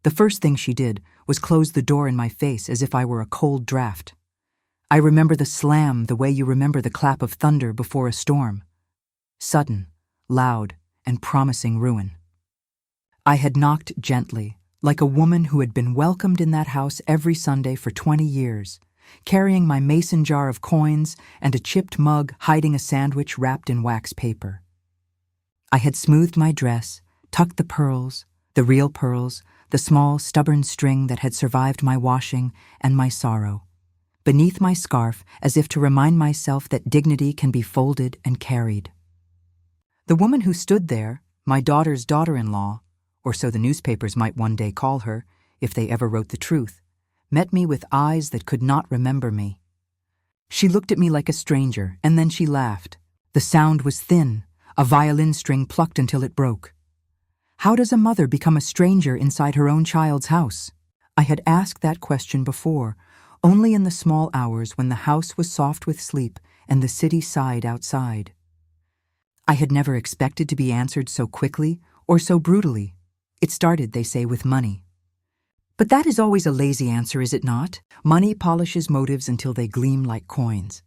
The first thing she did was close the door in my face as if I were a cold draft. I remember the slam the way you remember the clap of thunder before a storm. Sudden, loud, and promising ruin. I had knocked gently, like a woman who had been welcomed in that house every Sunday for 20 years, carrying my mason jar of coins and a chipped mug hiding a sandwich wrapped in wax paper. I had smoothed my dress, tucked the pearls, the real pearls, the small, stubborn string that had survived my washing and my sorrow, beneath my scarf as if to remind myself that dignity can be folded and carried. The woman who stood there, my daughter's daughter-in-law, or so the newspapers might one day call her, if they ever wrote the truth, met me with eyes that could not remember me. She looked at me like a stranger, and then she laughed. The sound was thin, a violin string plucked until it broke. How does a mother become a stranger inside her own child's house? I had asked that question before, only in the small hours when the house was soft with sleep and the city sighed outside. I had never expected to be answered so quickly or so brutally. It started, they say, with money. But that is always a lazy answer, is it not? Money polishes motives until they gleam like coins.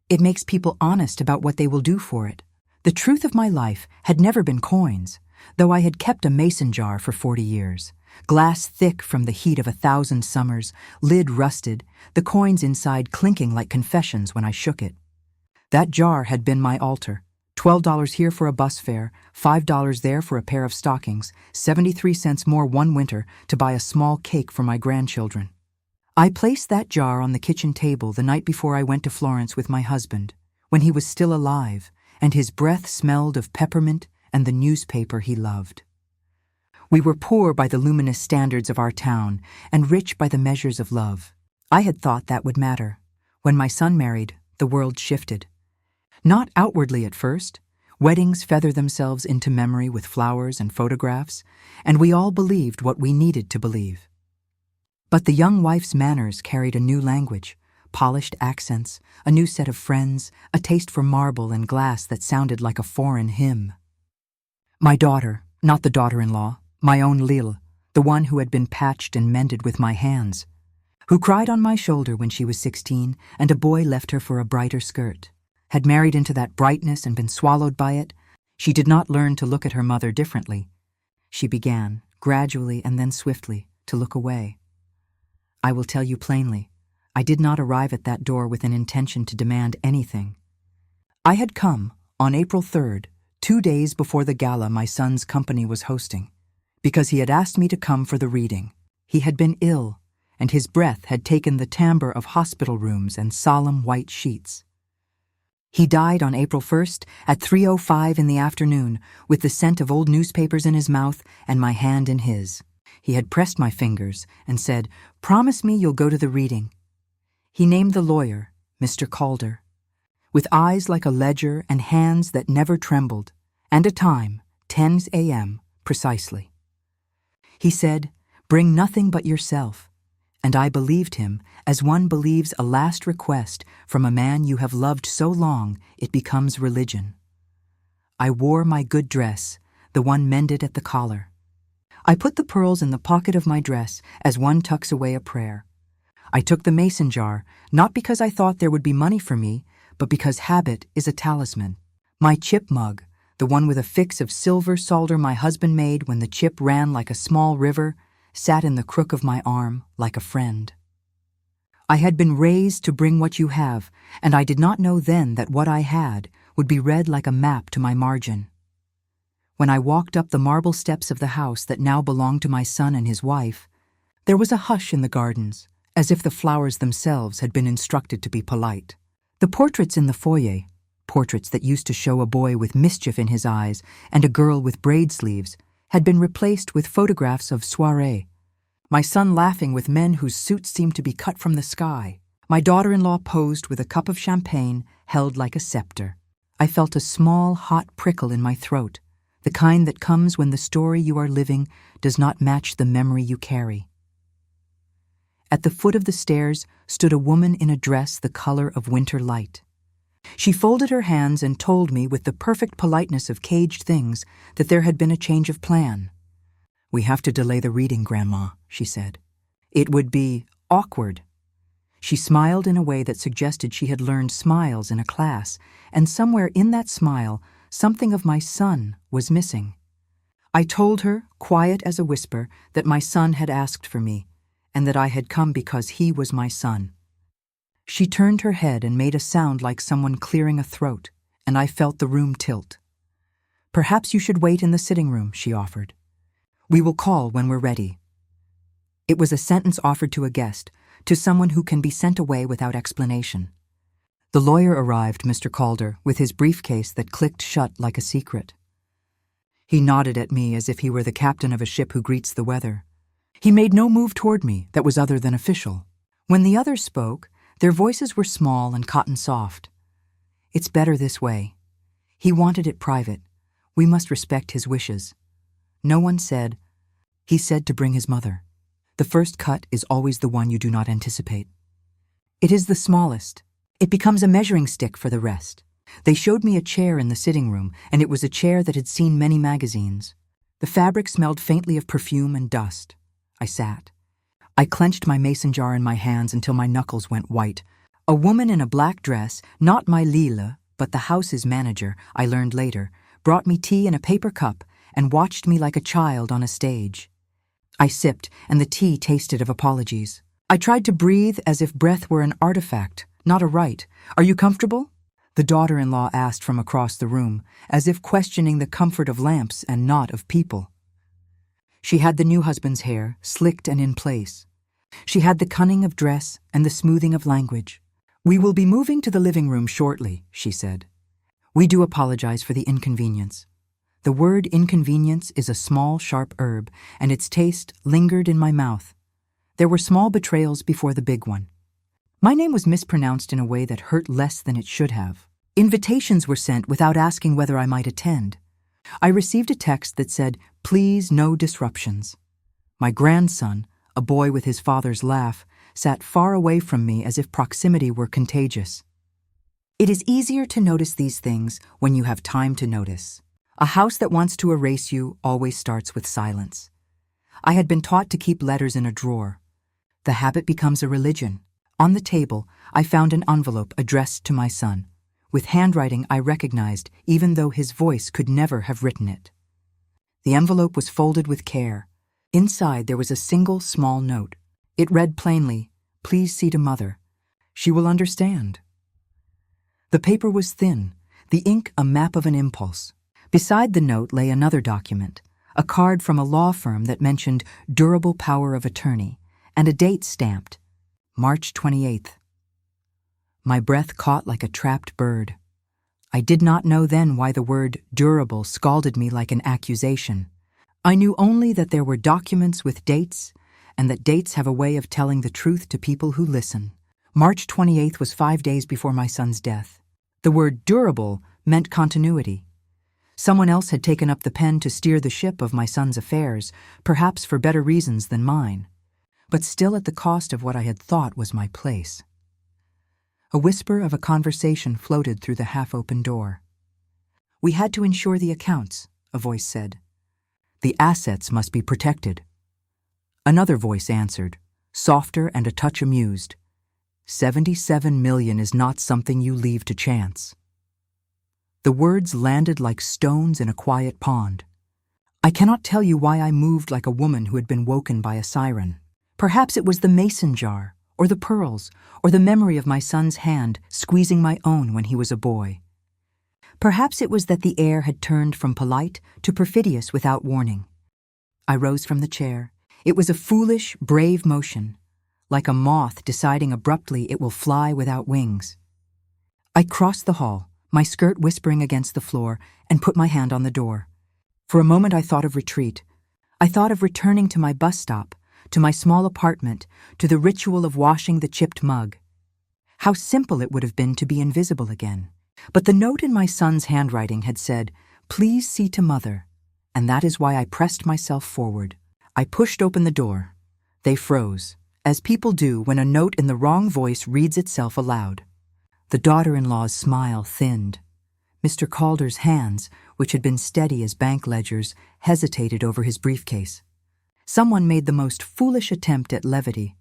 It makes people honest about what they will do for it. The truth of my life had never been coins, though I had kept a mason jar for 40 years. Glass thick from the heat of 1,000 summers, lid rusted, the coins inside clinking like confessions when I shook it. That jar had been my altar. $12 here for a bus fare, $5 there for a pair of stockings, 73 cents more one winter to buy a small cake for my grandchildren. I placed that jar on the kitchen table the night before I went to Florence with my husband, when he was still alive, and his breath smelled of peppermint and the newspaper he loved. We were poor by the luminous standards of our town and rich by the measures of love. I had thought that would matter. When my son married, the world shifted. Not outwardly at first. Weddings feather themselves into memory with flowers and photographs, and we all believed what we needed to believe. But the young wife's manners carried a new language, polished accents, a new set of friends, a taste for marble and glass that sounded like a foreign hymn. My daughter, not the daughter-in-law, my own Lil, the one who had been patched and mended with my hands, who cried on my shoulder when she was 16 and a boy left her for a brighter skirt, had married into that brightness and been swallowed by it. She did not learn to look at her mother differently. She began, gradually and then swiftly, to look away. I will tell you plainly, I did not arrive at that door with an intention to demand anything. I had come, on April 3rd, 2 days before the gala my son's company was hosting, because he had asked me to come for the reading. He had been ill, and his breath had taken the timbre of hospital rooms and solemn white sheets. He died on April 1st at 3:05 in the afternoon, with the scent of old newspapers in his mouth and my hand in his. He had pressed my fingers and said, "Promise me you'll go to the reading." He named the lawyer, Mr. Calder, with eyes like a ledger and hands that never trembled, and a time, 10 a.m., precisely. He said, "Bring nothing but yourself," and I believed him as one believes a last request from a man you have loved so long it becomes religion. I wore my good dress, the one mended at the collar. I put the pearls in the pocket of my dress as one tucks away a prayer. I took the mason jar, not because I thought there would be money for me, but because habit is a talisman. My chip mug, the one with a fix of silver solder my husband made when the chip ran like a small river, sat in the crook of my arm like a friend. I had been raised to bring what you have, and I did not know then that what I had would be read like a map to my margin. When I walked up the marble steps of the house that now belonged to my son and his wife, there was a hush in the gardens, as if the flowers themselves had been instructed to be polite. The portraits in the foyer, portraits that used to show a boy with mischief in his eyes and a girl with braid sleeves, had been replaced with photographs of soirée. My son laughing with men whose suits seemed to be cut from the sky. My daughter-in-law posed with a cup of champagne held like a scepter. I felt a small, hot prickle in my throat, the kind that comes when the story you are living does not match the memory you carry. At the foot of the stairs stood a woman in a dress the color of winter light. She folded her hands and told me with the perfect politeness of caged things that there had been a change of plan. "We have to delay the reading, Grandma," she said. "It would be awkward." She smiled in a way that suggested she had learned smiles in a class, and somewhere in that smile, something of my son was missing. I told her, quiet as a whisper, that my son had asked for me, and that I had come because he was my son. She turned her head and made a sound like someone clearing a throat, and I felt the room tilt. "Perhaps you should wait in the sitting room," she offered. "We will call when we're ready." It was a sentence offered to a guest, to someone who can be sent away without explanation. The lawyer arrived, Mr. Calder, with his briefcase that clicked shut like a secret. He nodded at me as if he were the captain of a ship who greets the weather. He made no move toward me that was other than official. When the others spoke, their voices were small and cotton soft. "It's better this way. He wanted it private. We must respect his wishes." No one said, "He said to bring his mother." The first cut is always the one you do not anticipate. It is the smallest. It becomes a measuring stick for the rest. They showed me a chair in the sitting room, and it was a chair that had seen many magazines. The fabric smelled faintly of perfume and dust. I sat. I clenched my mason jar in my hands until my knuckles went white. A woman in a black dress, not my Lila, but the house's manager, I learned later, brought me tea in a paper cup and watched me like a child on a stage. I sipped, and the tea tasted of apologies. I tried to breathe as if breath were an artifact, not a right. "Are you comfortable?" the daughter-in-law asked from across the room, as if questioning the comfort of lamps and not of people. She had the new husband's hair, slicked and in place. She had the cunning of dress and the smoothing of language. "We will be moving to the living room shortly," she said. "We do apologize for the inconvenience." The word inconvenience is a small, sharp herb, and its taste lingered in my mouth. There were small betrayals before the big one. My name was mispronounced in a way that hurt less than it should have. Invitations were sent without asking whether I might attend. I received a text that said, "Please, no disruptions." My grandson, a boy with his father's laugh, sat far away from me as if proximity were contagious. It is easier to notice these things when you have time to notice. A house that wants to erase you always starts with silence. I had been taught to keep letters in a drawer. The habit becomes a religion. On the table, I found an envelope addressed to my son, with handwriting I recognized even though his voice could never have written it. The envelope was folded with care. Inside there was a single small note. It read plainly, "Please see to Mother. She will understand." The paper was thin, the ink a map of an impulse. Beside the note lay another document, a card from a law firm that mentioned durable power of attorney, and a date stamped, March 28th. My breath caught like a trapped bird. I did not know then why the word durable scalded me like an accusation. I knew only that there were documents with dates, and that dates have a way of telling the truth to people who listen. March 28th was 5 days before my son's death. The word durable meant continuity. Someone else had taken up the pen to steer the ship of my son's affairs, perhaps for better reasons than mine, but still at the cost of what I had thought was my place. A whisper of a conversation floated through the half-open door. "We had to insure the accounts," a voice said. "The assets must be protected." Another voice answered, softer and a touch amused. "$77 million is not something you leave to chance." The words landed like stones in a quiet pond. I cannot tell you why I moved like a woman who had been woken by a siren. Perhaps it was the mason jar, or the pearls, or the memory of my son's hand squeezing my own when he was a boy. Perhaps it was that the air had turned from polite to perfidious without warning. I rose from the chair. It was a foolish, brave motion, like a moth deciding abruptly it will fly without wings. I crossed the hall, my skirt whispering against the floor, and put my hand on the door. For a moment I thought of retreat. I thought of returning to my bus stop, to my small apartment, to the ritual of washing the chipped mug. How simple it would have been to be invisible again. But the note in my son's handwriting had said, "Please see to Mother," and that is why I pressed myself forward. I pushed open the door. They froze, as people do when a note in the wrong voice reads itself aloud. The daughter-in-law's smile thinned. Mr. Calder's hands, which had been steady as bank ledgers, hesitated over his briefcase. Someone made the most foolish attempt at levity.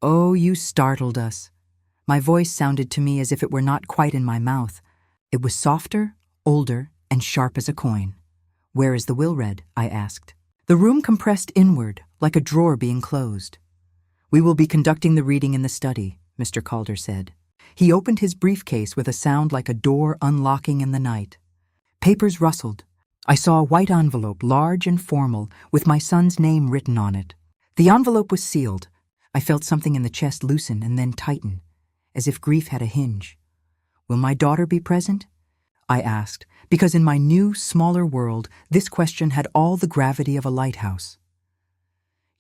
"Oh, you startled us." My voice sounded to me as if it were not quite in my mouth. It was softer, older, and sharp as a coin. "Where is the will read?" I asked. The room compressed inward, like a drawer being closed. "We will be conducting the reading in the study," Mr. Calder said. He opened his briefcase with a sound like a door unlocking in the night. Papers rustled. I saw a white envelope, large and formal, with my son's name written on it. The envelope was sealed. I felt something in the chest loosen and then tighten, as if grief had a hinge. "Will my daughter be present?" I asked, because in my new, smaller world, this question had all the gravity of a lighthouse.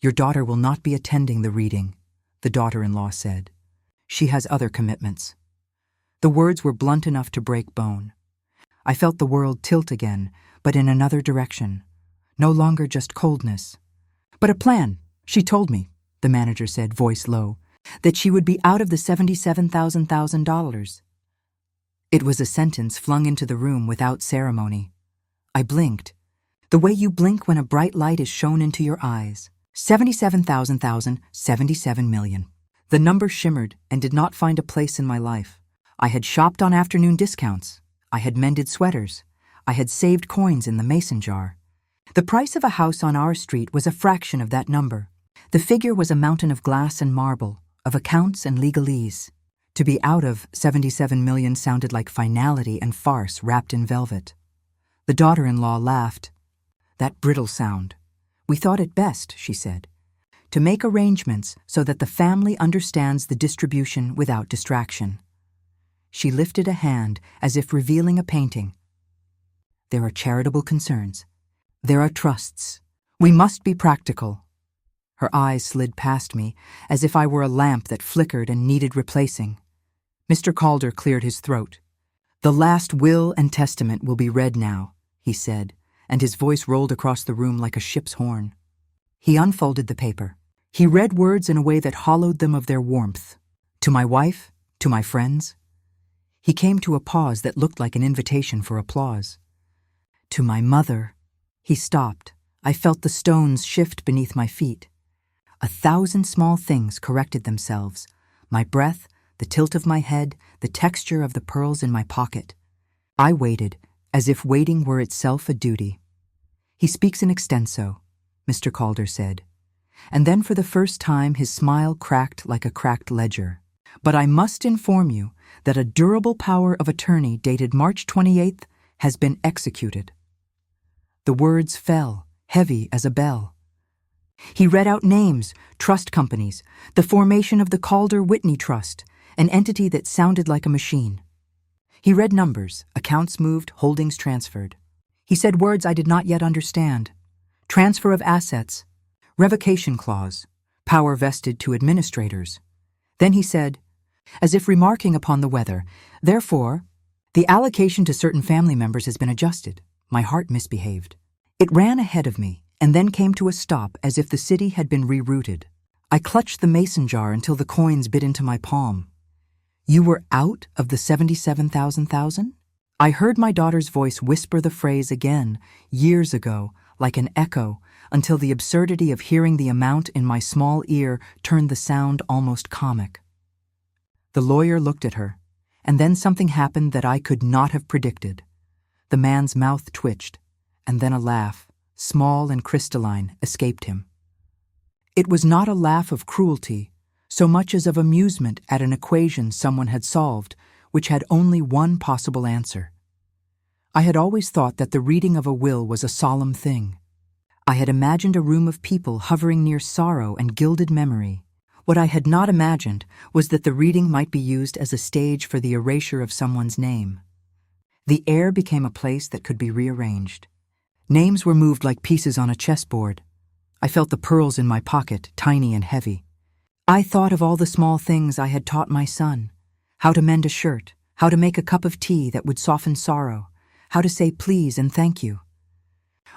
"Your daughter will not be attending the reading," the daughter-in-law said. "She has other commitments." The words were blunt enough to break bone. I felt the world tilt again, but in another direction. No longer just coldness. "But a plan, she told me," the manager said, voice low, "that she would be out of the $77,000. It was a sentence flung into the room without ceremony. I blinked. The way you blink when a bright light is shone into your eyes. 77 million. The number shimmered and did not find a place in my life. I had shopped on afternoon discounts. I had mended sweaters. I had saved coins in the mason jar. The price of a house on our street was a fraction of that number. The figure was a mountain of glass and marble, of accounts and legalese. To be out of 77 million sounded like finality and farce wrapped in velvet. The daughter-in-law laughed. "That brittle sound. We thought it best," she said, "to make arrangements so that the family understands the distribution without distraction." She lifted a hand as if revealing a painting. "There are charitable concerns. There are trusts. We must be practical." Her eyes slid past me as if I were a lamp that flickered and needed replacing. Mr. Calder cleared his throat. "The last will and testament will be read now," he said, and his voice rolled across the room like a ship's horn. He unfolded the paper. He read words in a way that hollowed them of their warmth. "To my wife, to my friends." He came to a pause that looked like an invitation for applause. "To my mother." He stopped. I felt the stones shift beneath my feet. 1,000 small things corrected themselves. My breath, the tilt of my head, the texture of the pearls in my pocket. I waited, as if waiting were itself a duty. "He speaks in extenso," Mr. Calder said. And then for the first time his smile cracked like a cracked ledger. "But I must inform you that a durable power of attorney dated March 28th has been executed." The words fell, heavy as a bell. He read out names, trust companies, the formation of the Calder-Whitney Trust, an entity that sounded like a machine. He read numbers, accounts moved, holdings transferred. He said words I did not yet understand. Transfer of assets, revocation clause, power vested to administrators. Then he said, as if remarking upon the weather, "Therefore, the allocation to certain family members has been adjusted." My heart misbehaved. It ran ahead of me and then came to a stop as if the city had been rerouted. I clutched the mason jar until the coins bit into my palm. "You were out of the 77,000? I heard my daughter's voice whisper the phrase again, years ago, like an echo, until the absurdity of hearing the amount in my small ear turned the sound almost comic. The lawyer looked at her, and then something happened that I could not have predicted. The man's mouth twitched, and then a laugh, small and crystalline, escaped him. It was not a laugh of cruelty, so much as of amusement at an equation someone had solved, which had only one possible answer. I had always thought that the reading of a will was a solemn thing. I had imagined a room of people hovering near sorrow and gilded memory. What I had not imagined was that the reading might be used as a stage for the erasure of someone's name. The air became a place that could be rearranged. Names were moved like pieces on a chessboard. I felt the pearls in my pocket, tiny and heavy. I thought of all the small things I had taught my son. How to mend a shirt, how to make a cup of tea that would soften sorrow, how to say please and thank you.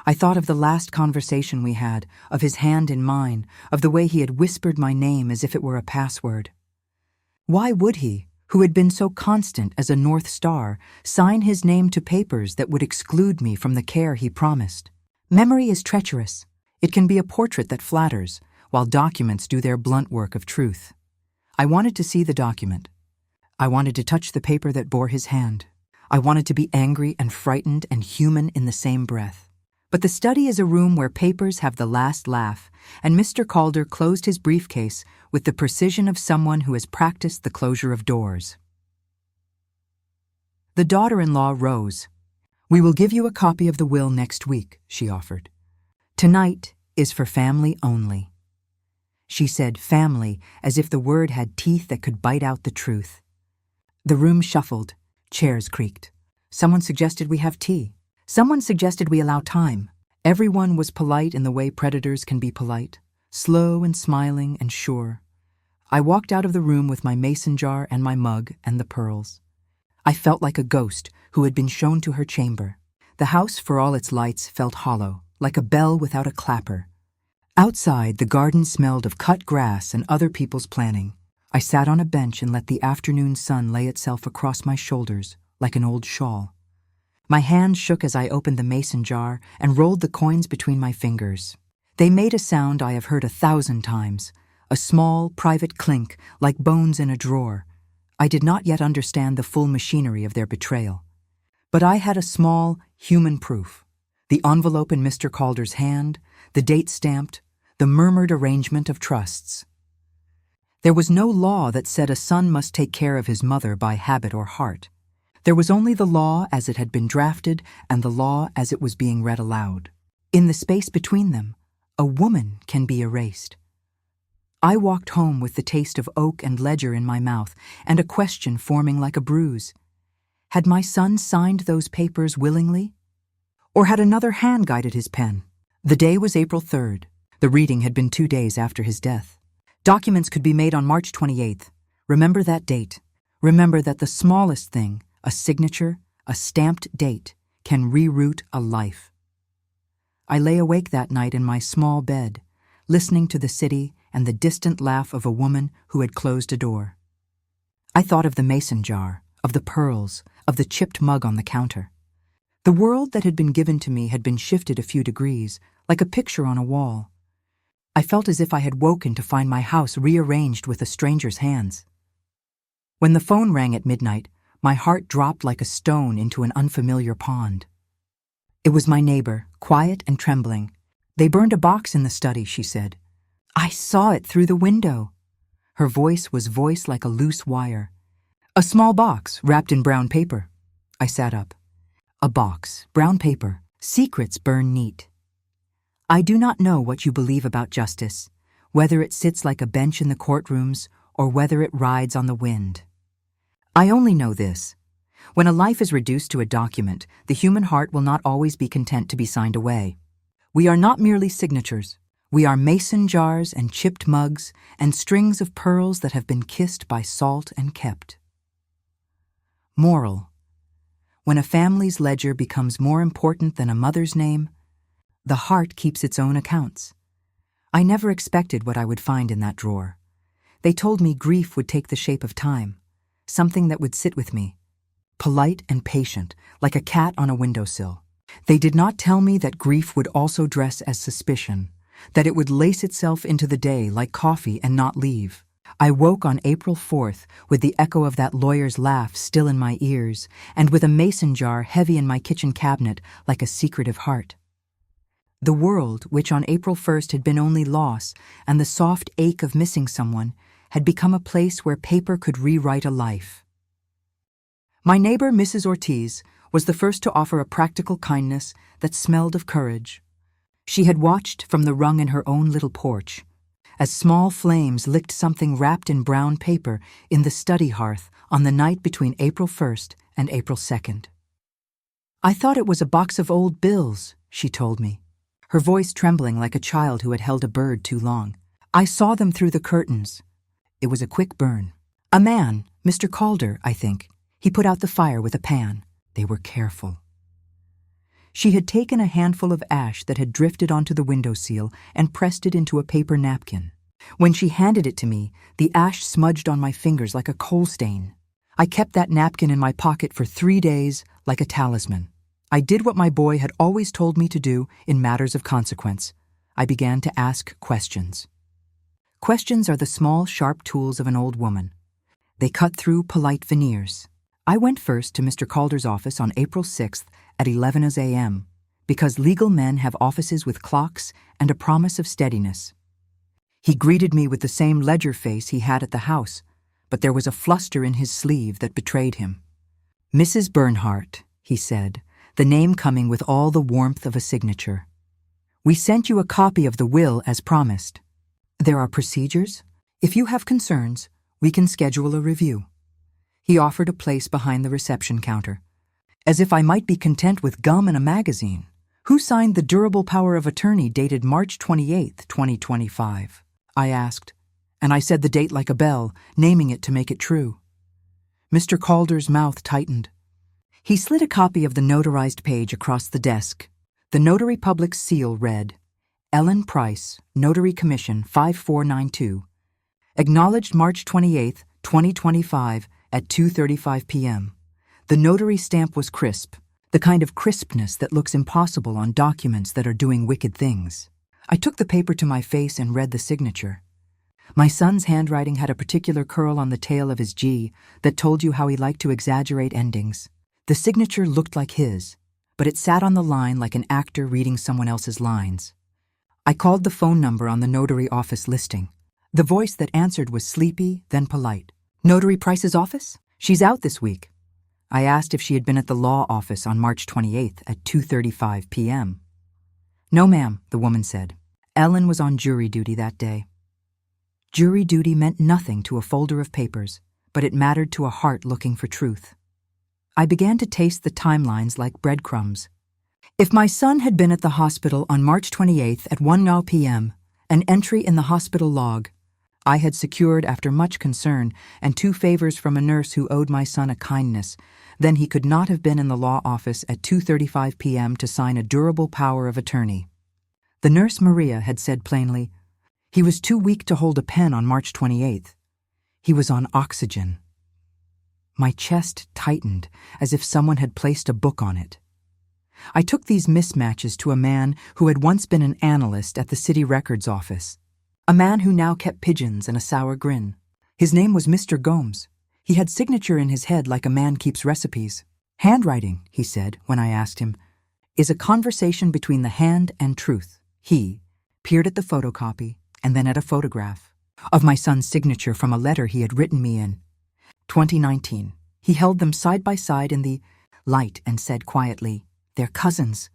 I thought of the last conversation we had, of his hand in mine, of the way he had whispered my name as if it were a password. Why would he, who had been so constant as a North Star, sign his name to papers that would exclude me from the care he promised? Memory is treacherous. It can be a portrait that flatters, while documents do their blunt work of truth. I wanted to see the document. I wanted to touch the paper that bore his hand. I wanted to be angry and frightened and human in the same breath. But the study is a room where papers have the last laugh, and Mr. Calder closed his briefcase with the precision of someone who has practiced the closure of doors. The daughter-in-law rose. "We will give you a copy of the will next week," she offered. "Tonight is for family only." She said family as if the word had teeth that could bite out the truth. The room shuffled, chairs creaked. Someone suggested we have tea. Someone suggested we allow time. Everyone was polite in the way predators can be polite, slow and smiling and sure. I walked out of the room with my mason jar and my mug and the pearls. I felt like a ghost who had been shown to her chamber. The house, for all its lights, felt hollow, like a bell without a clapper. Outside, the garden smelled of cut grass and other people's planning. I sat on a bench and let the afternoon sun lay itself across my shoulders like an old shawl. My hand shook as I opened the mason jar and rolled the coins between my fingers. They made a sound I have heard 1,000 times, a small, private clink like bones in a drawer. I did not yet understand the full machinery of their betrayal. But I had a small, human proof. The envelope in Mr. Calder's hand, the date stamped, the murmured arrangement of trusts. There was no law that said a son must take care of his mother by habit or heart. There was only the law as it had been drafted and the law as it was being read aloud. In the space between them, a woman can be erased. I walked home with the taste of oak and ledger in my mouth and a question forming like a bruise. Had my son signed those papers willingly? Or had another hand guided his pen? The day was April 3rd. The reading had been 2 days after his death. Documents could be made on March 28th. Remember that date. Remember that the smallest thing, a signature, a stamped date, can reroute a life. I lay awake that night in my small bed, listening to the city and the distant laugh of a woman who had closed a door. I thought of the mason jar, of the pearls, of the chipped mug on the counter. The world that had been given to me had been shifted a few degrees, like a picture on a wall. I felt as if I had woken to find my house rearranged with a stranger's hands. When the phone rang at midnight, my heart dropped like a stone into an unfamiliar pond. It was my neighbor, quiet and trembling. "They burned a box in the study," she said. "I saw it through the window." Her voice was voiced like a loose wire. "A small box wrapped in brown paper." I sat up. A box, brown paper, secrets burn neat. I do not know what you believe about justice, whether it sits like a bench in the courtrooms or whether it rides on the wind. I only know this. When a life is reduced to a document, the human heart will not always be content to be signed away. We are not merely signatures. We are mason jars and chipped mugs and strings of pearls that have been kissed by salt and kept. Moral: when a family's ledger becomes more important than a mother's name, the heart keeps its own accounts. I never expected what I would find in that drawer. They told me grief would take the shape of time, something that would sit with me, polite and patient, like a cat on a windowsill. They did not tell me that grief would also dress as suspicion, that it would lace itself into the day like coffee and not leave. I woke on April 4th with the echo of that lawyer's laugh still in my ears and with a mason jar heavy in my kitchen cabinet like a secretive heart. The world, which on April 1st had been only loss and the soft ache of missing someone, had become a place where paper could rewrite a life. My neighbor, Mrs. Ortiz, was the first to offer a practical kindness that smelled of courage. She had watched from the rung in her own little porch, as small flames licked something wrapped in brown paper in the study hearth on the night between April 1st and April 2nd. "I thought it was a box of old bills," she told me, her voice trembling like a child who had held a bird too long. "I saw them through the curtains." It was a quick burn. "A man, Mr. Calder, I think. He put out the fire with a pan. They were careful." She had taken a handful of ash that had drifted onto the windowsill and pressed it into a paper napkin. When she handed it to me, the ash smudged on my fingers like a coal stain. I kept that napkin in my pocket for 3 days like a talisman. I did what my boy had always told me to do in matters of consequence. I began to ask questions. Questions are the small, sharp tools of an old woman. They cut through polite veneers. I went first to Mr. Calder's office on April 6th at 11 a.m. because legal men have offices with clocks and a promise of steadiness. He greeted me with the same ledger face he had at the house, but there was a fluster in his sleeve that betrayed him. "Mrs. Bernhardt," he said, the name coming with all the warmth of a signature. "We sent you a copy of the will as promised. There are procedures. If you have concerns, we can schedule a review." He offered a place behind the reception counter. As if I might be content with gum and a magazine. "Who signed the durable power of attorney dated March 28, 2025? I asked, and I said the date like a bell, naming it to make it true. Mr. Calder's mouth tightened. He slid a copy of the notarized page across the desk. The notary public's seal read, "Ellen Price, Notary Commission 5492. Acknowledged March 28, 2025 at 2:35 p.m. The notary stamp was crisp, the kind of crispness that looks impossible on documents that are doing wicked things. I took the paper to my face and read the signature. My son's handwriting had a particular curl on the tail of his G that told you how he liked to exaggerate endings. The signature looked like his, but it sat on the line like an actor reading someone else's lines. I called the phone number on the notary office listing. The voice that answered was sleepy, then polite. "Notary Price's office? She's out this week." I asked if she had been at the law office on March 28th at 2:35 p.m. "No, ma'am," the woman said. Ellen was on jury duty that day. Jury duty meant nothing to a folder of papers, but it mattered to a heart looking for truth. I began to taste the timelines like breadcrumbs. If my son had been at the hospital on March 28th at 1:00 p.m., an entry in the hospital log, I had secured after much concern and 2 favors from a nurse who owed my son a kindness, then he could not have been in the law office at 2:35 p.m. to sign a durable power of attorney. The nurse Maria had said plainly, "He was too weak to hold a pen on March 28th. He was on oxygen." My chest tightened as if someone had placed a book on it. I took these mismatches to a man who had once been an analyst at the city records office, a man who now kept pigeons and a sour grin. His name was Mr. Gomes. He had signature in his head like a man keeps recipes. "Handwriting," he said when I asked him, "is a conversation between the hand and truth." He peered at the photocopy and then at a photograph of my son's signature from a letter he had written me in 2019. He held them side by side in the light and said quietly, "They're cousins."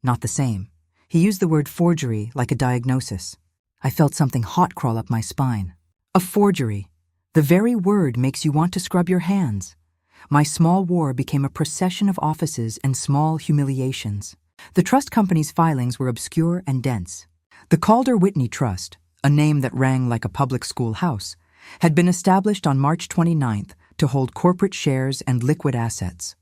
Not the same. He used the word forgery like a diagnosis. I felt something hot crawl up my spine. A forgery. The very word makes you want to scrub your hands. My small war became a procession of offices and small humiliations. The trust company's filings were obscure and dense. The Calder-Whitney Trust, a name that rang like a public school house, had been established on March 29th to hold corporate shares and liquid assets.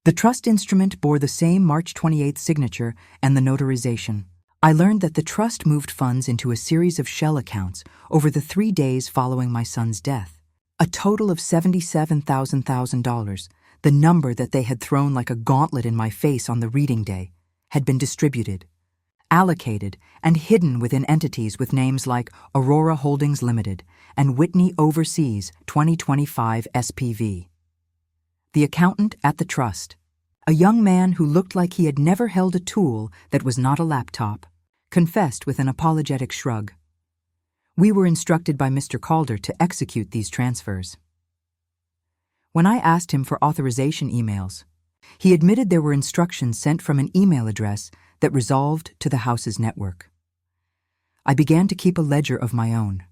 The trust instrument bore the same March 28th signature and the notarization. I learned that the trust moved funds into a series of shell accounts over the 3 days following my son's death. A total of $77,000, the number that they had thrown like a gauntlet in my face on the reading day, had been distributed, allocated, and hidden within entities with names like Aurora Holdings Limited and Whitney Overseas 2025 SPV. The accountant at the trust, a young man who looked like he had never held a tool that was not a laptop, confessed with an apologetic shrug. We were instructed by Mr. Calder to execute these transfers. When I asked him for authorization emails, he admitted there were instructions sent from an email address that resolved to the house's network. I began to keep a ledger of my own.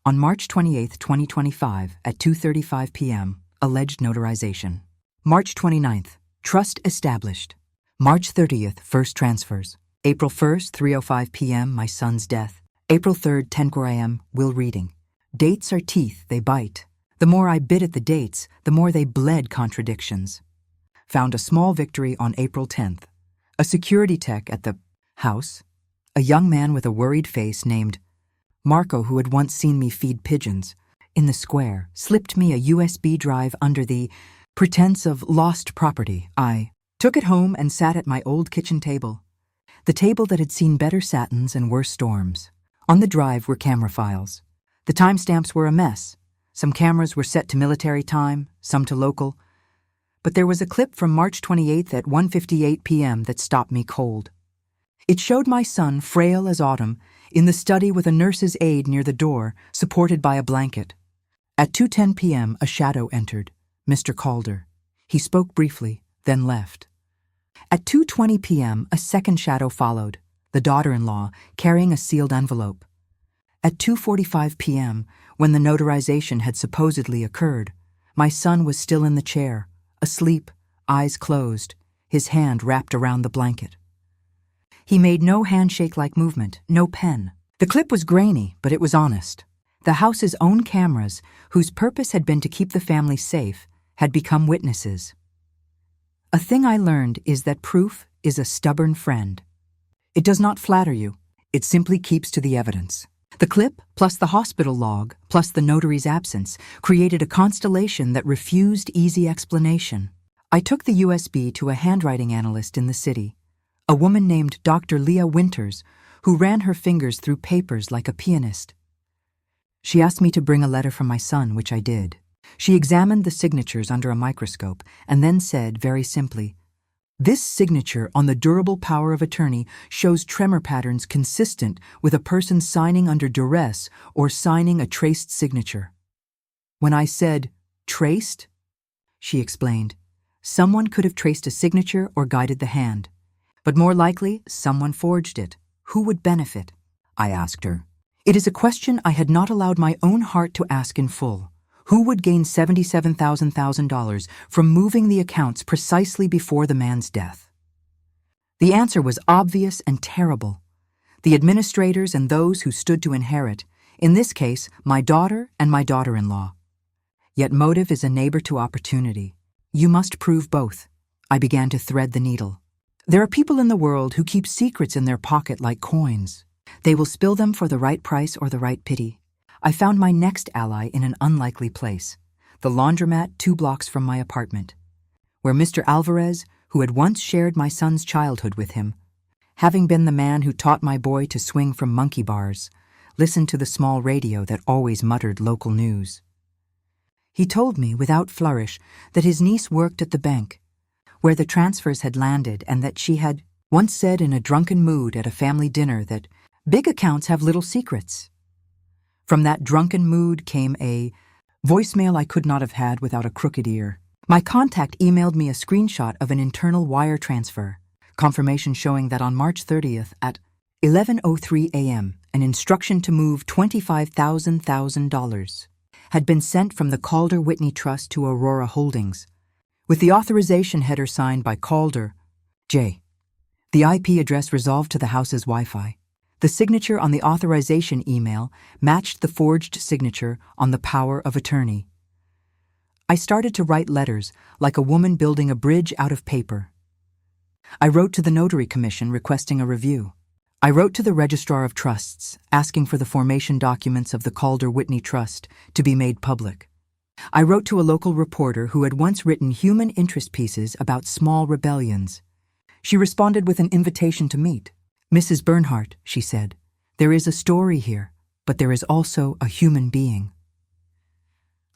On March 28, 2025, at 2:35 p.m., alleged notarization. March 29th, trust established. March 30th, first transfers. April 1st, 3:05 p.m., my son's death. April 3rd, 10:00 a.m., will reading. Dates are teeth, they bite. The more I bit at the dates, the more they bled contradictions. Found a small victory on April 10th. A security tech at the house, a young man with a worried face named Marco, who had once seen me feed pigeons, in the square, slipped me a USB drive under the pretense of lost property. I took it home and sat at my old kitchen table. the table that had seen better satins and worse storms. On the drive were camera files. The timestamps were a mess. Some cameras were set to military time, some to local. But there was a clip from March 28th at 1:58 p.m. that stopped me cold. It showed my son, frail as autumn, in the study with a nurse's aide near the door, supported by a blanket. At 2:10 p.m., a shadow entered, Mr. Calder. He spoke briefly, then left. At 2:20 p.m., a second shadow followed, the daughter-in-law, carrying a sealed envelope. At 2:45 p.m., when the notarization had supposedly occurred, my son was still in the chair, asleep, eyes closed, his hand wrapped around the blanket. He made no handshake-like movement, no pen. The clip was grainy, but it was honest. The house's own cameras, whose purpose had been to keep the family safe, had become witnesses. A thing I learned is that proof is a stubborn friend. It does not flatter you. It simply keeps to the evidence. The clip, plus the hospital log, plus the notary's absence, created a constellation that refused easy explanation. I took the USB to a handwriting analyst in the city, a woman named Dr. Leah Winters, who ran her fingers through papers like a pianist. She asked me to bring a letter from my son, which I did. She examined the signatures under a microscope and then said very simply, "This signature on the durable power of attorney shows tremor patterns consistent with a person signing under duress or signing a traced signature." When I said, "Traced?" she explained, "Someone could have traced a signature or guided the hand. But more likely, someone forged it. Who would benefit?" I asked her. It is a question I had not allowed my own heart to ask in full. Who would gain $77,000 from moving the accounts precisely before the man's death? The answer was obvious and terrible. The administrators and those who stood to inherit, in this case, my daughter and my daughter-in-law. Yet motive is a neighbor to opportunity. You must prove both. I began to thread the needle. There are people in the world who keep secrets in their pocket like coins. They will spill them for the right price or the right pity. I found my next ally in an unlikely place, the laundromat 2 blocks from my apartment, where Mr. Alvarez, who had once shared my son's childhood with him, having been the man who taught my boy to swing from monkey bars, listened to the small radio that always muttered local news. He told me, without flourish, that his niece worked at the bank, where the transfers had landed, and that she had once said in a drunken mood at a family dinner that big accounts have little secrets. From that drunken mood came a voicemail I could not have had without a crooked ear. My contact emailed me a screenshot of an internal wire transfer, confirmation showing that on March 30th at 11:03 a.m., an instruction to move $25,000 had been sent from the Calder Whitney Trust to Aurora Holdings, with the authorization header signed by Calder, J. The IP address resolved to the house's Wi-Fi. The signature on the authorization email matched the forged signature on the power of attorney. I started to write letters like a woman building a bridge out of paper. I wrote to the Notary Commission requesting a review. I wrote to the Registrar of Trusts asking for the formation documents of the Calder Whitney Trust to be made public. I wrote to a local reporter who had once written human interest pieces about small rebellions. She responded with an invitation to meet. "Mrs. Bernhardt," she said, "there is a story here, but there is also a human being."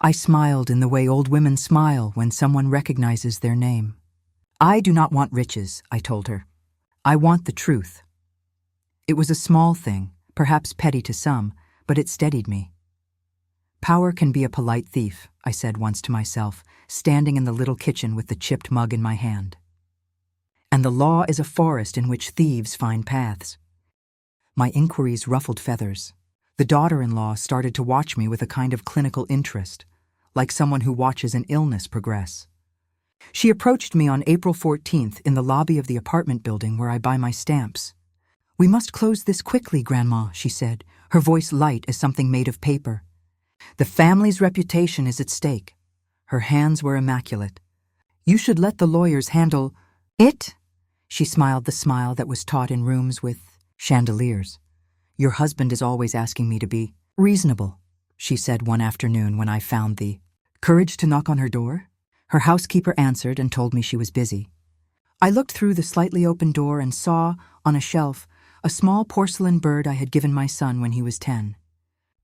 I smiled in the way old women smile when someone recognizes their name. "I do not want riches," I told her. "I want the truth." It was a small thing, perhaps petty to some, but it steadied me. "Power can be a polite thief," I said once to myself, standing in the little kitchen with the chipped mug in my hand. "And the law is a forest in which thieves find paths." My inquiries ruffled feathers. The daughter-in-law started to watch me with a kind of clinical interest, like someone who watches an illness progress. She approached me on April 14th in the lobby of the apartment building where I buy my stamps. "We must close this quickly, Grandma," she said, her voice light as something made of paper. "The family's reputation is at stake." Her hands were immaculate. "You should let the lawyers handle it." She smiled the smile that was taught in rooms with chandeliers. "Your husband is always asking me to be reasonable," she said one afternoon when I found the courage to knock on her door. Her housekeeper answered and told me she was busy. I looked through the slightly open door and saw, on a shelf, a small porcelain bird I had given my son when he was 10.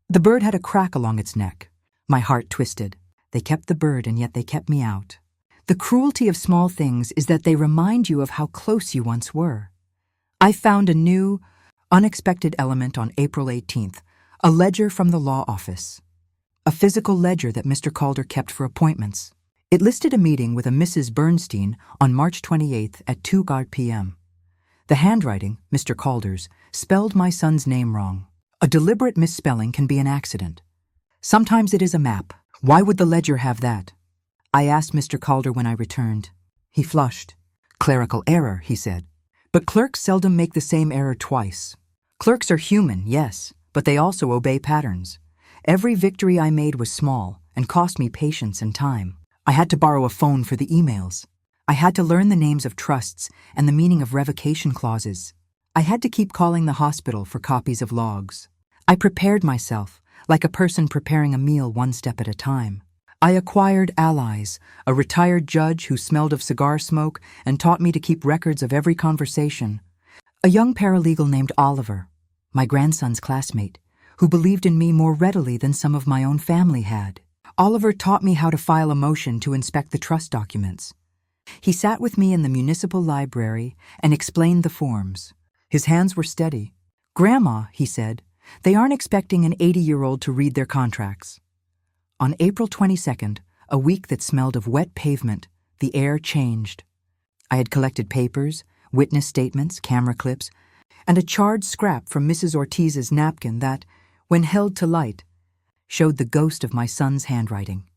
The bird had a crack along its neck. My heart twisted. They kept the bird, and yet they kept me out. The cruelty of small things is that they remind you of how close you once were. I found a new, unexpected element on April 18th, a ledger from the law office. A physical ledger that Mr. Calder kept for appointments. It listed a meeting with a Mrs. Bernstein on March 28th at 2 p.m. The handwriting, Mr. Calder's, spelled my son's name wrong. A deliberate misspelling can be an accident. Sometimes it is a map. Why would the ledger have that? I asked Mr. Calder when I returned. He flushed. Clerical error, he said. But clerks seldom make the same error twice. Clerks are human, yes, but they also obey patterns. Every victory I made was small and cost me patience and time. I had to borrow a phone for the emails. I had to learn the names of trusts and the meaning of revocation clauses. I had to keep calling the hospital for copies of logs. I prepared myself, like a person preparing a meal one step at a time. I acquired allies, a retired judge who smelled of cigar smoke and taught me to keep records of every conversation. A young paralegal named Oliver, my grandson's classmate, who believed in me more readily than some of my own family had. Oliver taught me how to file a motion to inspect the trust documents. He sat with me in the municipal library and explained the forms. His hands were steady. "Grandma," he said, "they aren't expecting an 80-year-old to read their contracts." On April 22nd, a week that smelled of wet pavement, the air changed. I had collected papers, witness statements, camera clips, and a charred scrap from Mrs. Ortiz's napkin that, when held to light, showed the ghost of my son's handwriting,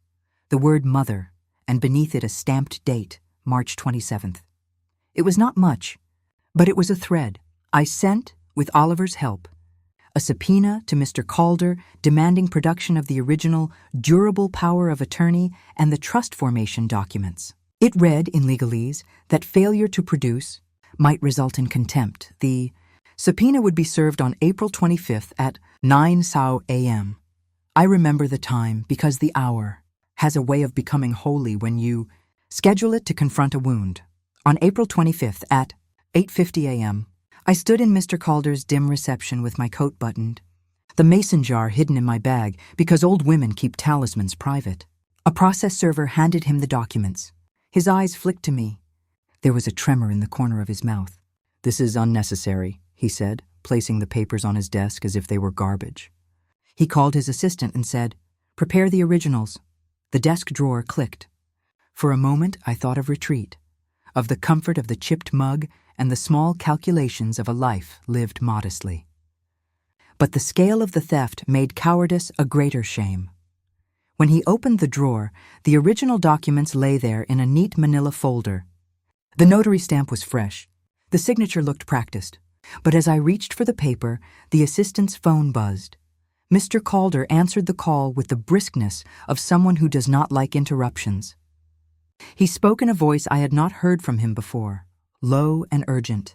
the word mother, and beneath it a stamped date, March 27th. It was not much, but it was a thread. I sent, with Oliver's help, a subpoena to Mr. Calder demanding production of the original durable power of attorney and the trust formation documents. It read, in legalese, that failure to produce might result in contempt. The subpoena would be served on April 25th at 9 a.m. I remember the time because the hour has a way of becoming holy when you schedule it to confront a wound. On April 25th at 8:50 a.m., I stood in Mr. Calder's dim reception with my coat buttoned, the mason jar hidden in my bag because old women keep talismans private. A process server handed him the documents. His eyes flicked to me. There was a tremor in the corner of his mouth. "This is unnecessary," he said, placing the papers on his desk as if they were garbage. He called his assistant and said, "Prepare the originals." The desk drawer clicked. For a moment I thought of retreat, of the comfort of the chipped mug and the small calculations of a life lived modestly. But the scale of the theft made cowardice a greater shame. When he opened the drawer, the original documents lay there in a neat manila folder. The notary stamp was fresh. The signature looked practiced. But as I reached for the paper, the assistant's phone buzzed. Mr. Calder answered the call with the briskness of someone who does not like interruptions. He spoke in a voice I had not heard from him before, low and urgent.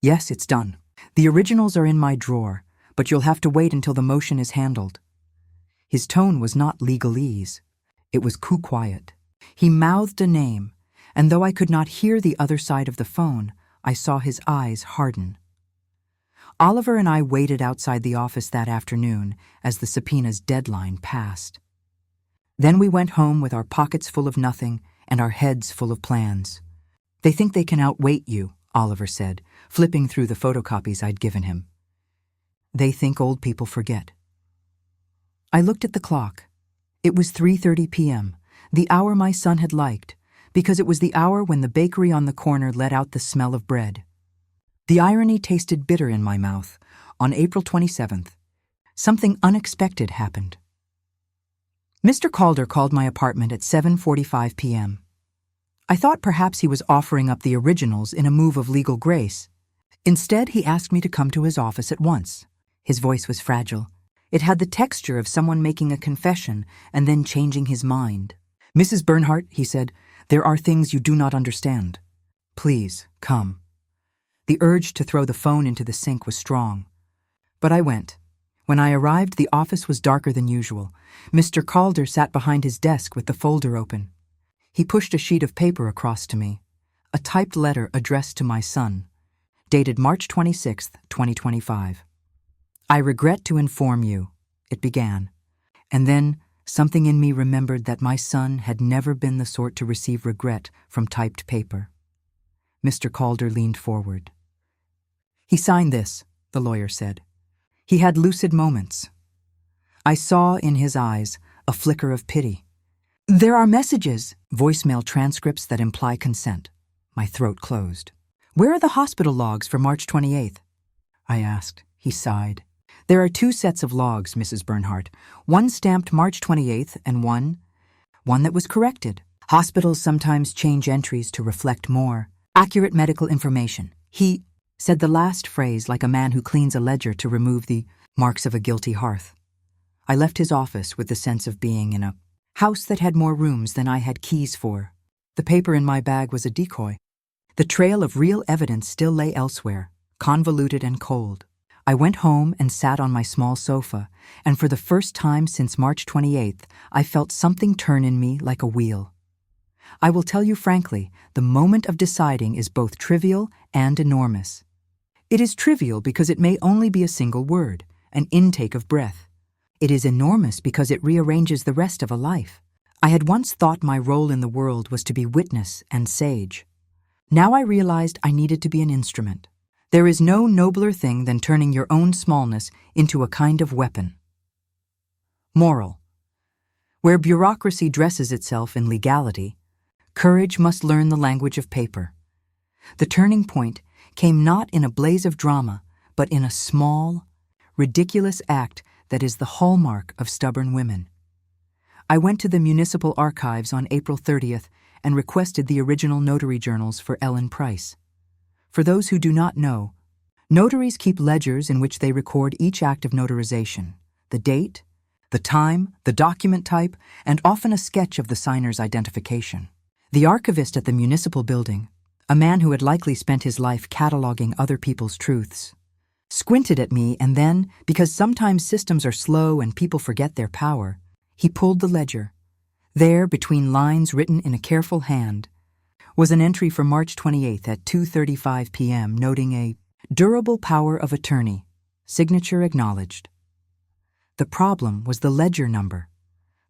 "Yes, it's done. The originals are in my drawer, but you'll have to wait until the motion is handled." His tone was not legalese. It was quiet. He mouthed a name, and though I could not hear the other side of the phone, I saw his eyes harden. Oliver and I waited outside the office that afternoon as the subpoena's deadline passed. Then we went home with our pockets full of nothing and our heads full of plans. "They think they can outweight you," Oliver said, flipping through the photocopies I'd given him. "They think old people forget." I looked at the clock. It was 3:30 p.m., the hour my son had liked, because it was the hour when the bakery on the corner let out the smell of bread. The irony tasted bitter in my mouth. On April 27th, something unexpected happened. Mr. Calder called my apartment at 7:45 p.m. I thought perhaps he was offering up the originals in a move of legal grace. Instead, he asked me to come to his office at once. His voice was fragile. It had the texture of someone making a confession and then changing his mind. "Mrs. Bernhardt," he said, "there are things you do not understand. Please, come." The urge to throw the phone into the sink was strong. But I went. When I arrived, the office was darker than usual. Mr. Calder sat behind his desk with the folder open. He pushed a sheet of paper across to me. a typed letter addressed to my son, dated March 26, 2025. I regret to inform you, it began, and then something in me remembered that my son had never been the sort to receive regret from typed paper. Mr. Calder leaned forward. He signed this, the lawyer said. He had lucid moments. I saw in his eyes a flicker of pity. There are messages, voicemail transcripts that imply consent. My throat closed. Where are the hospital logs for March 28th? I asked. He sighed. There are 2 sets of logs, Mrs. Bernhardt. One stamped March 28th and one that was corrected. Hospitals sometimes change entries to reflect more accurate medical information. He said the last phrase like a man who cleans a ledger to remove the marks of a guilty hearth. I left his office with the sense of being in a house that had more rooms than I had keys for. The paper in my bag was a decoy. The trail of real evidence still lay elsewhere, convoluted and cold. I went home and sat on my small sofa, and for the first time since March 28th, I felt something turn in me like a wheel. I will tell you frankly, the moment of deciding is both trivial and enormous. It is trivial because it may only be a single word, an intake of breath. It is enormous because it rearranges the rest of a life. I had once thought my role in the world was to be witness and sage. Now I realized I needed to be an instrument. There is no nobler thing than turning your own smallness into a kind of weapon. Moral. Where bureaucracy dresses itself in legality, courage must learn the language of paper. The turning point came not in a blaze of drama, but in a small, ridiculous act that is the hallmark of stubborn women. I went to the municipal archives on April 30th and requested the original notary journals for Ellen Price. For those who do not know, notaries keep ledgers in which they record each act of notarization, the date, the time, the document type, and often a sketch of the signer's identification. The archivist at the municipal building, a man who had likely spent his life cataloging other people's truths, squinted at me, and then, because sometimes systems are slow and people forget their power, he pulled the ledger. There, between lines written in a careful hand, was an entry for March 28th at 2:35 p.m. noting a durable power of attorney, signature acknowledged. The problem was the ledger number.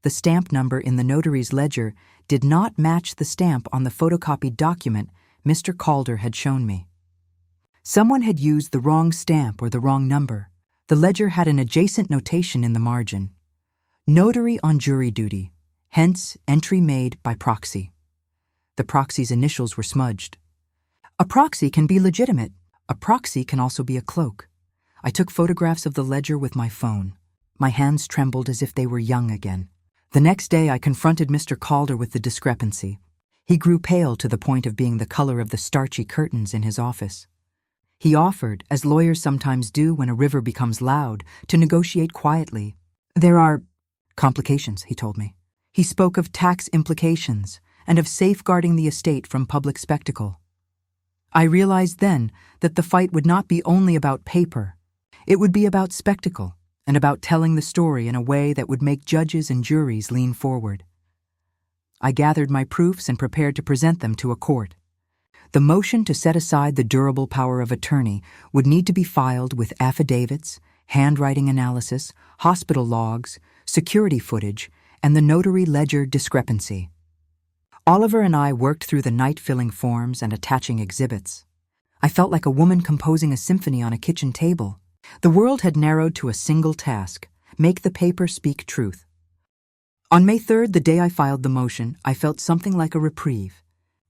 The stamp number in the notary's ledger did not match the stamp on the photocopied document Mr. Calder had shown me. Someone had used the wrong stamp or the wrong number. The ledger had an adjacent notation in the margin. Notary on jury duty, hence entry made by proxy. The proxy's initials were smudged. A proxy can be legitimate. A proxy can also be a cloak. I took photographs of the ledger with my phone. My hands trembled as if they were young again. The next day I confronted Mr. Calder with the discrepancy. He grew pale to the point of being the color of the starchy curtains in his office. He offered, as lawyers sometimes do when a river becomes loud, to negotiate quietly. There are complications, he told me. He spoke of tax implications and of safeguarding the estate from public spectacle. I realized then that the fight would not be only about paper. It would be about spectacle and about telling the story in a way that would make judges and juries lean forward. I gathered my proofs and prepared to present them to a court. The motion to set aside the durable power of attorney would need to be filed with affidavits, handwriting analysis, hospital logs, security footage, and the notary ledger discrepancy. Oliver and I worked through the night filling forms and attaching exhibits. I felt like a woman composing a symphony on a kitchen table. The world had narrowed to a single task: make the paper speak truth. On May 3rd, the day I filed the motion, I felt something like a reprieve.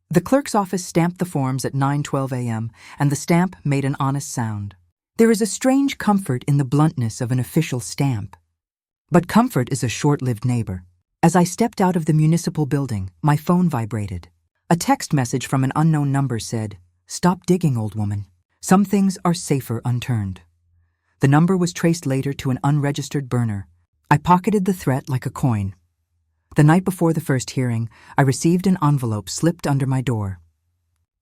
The clerk's office stamped the forms at 9:12 a.m., and the stamp made an honest sound. There is a strange comfort in the bluntness of an official stamp. But comfort is a short-lived neighbor. As I stepped out of the municipal building, my phone vibrated. A text message from an unknown number said, "Stop digging, old woman. Some things are safer unturned." The number was traced later to an unregistered burner. I pocketed the threat like a coin. The night before the first hearing, I received an envelope slipped under my door.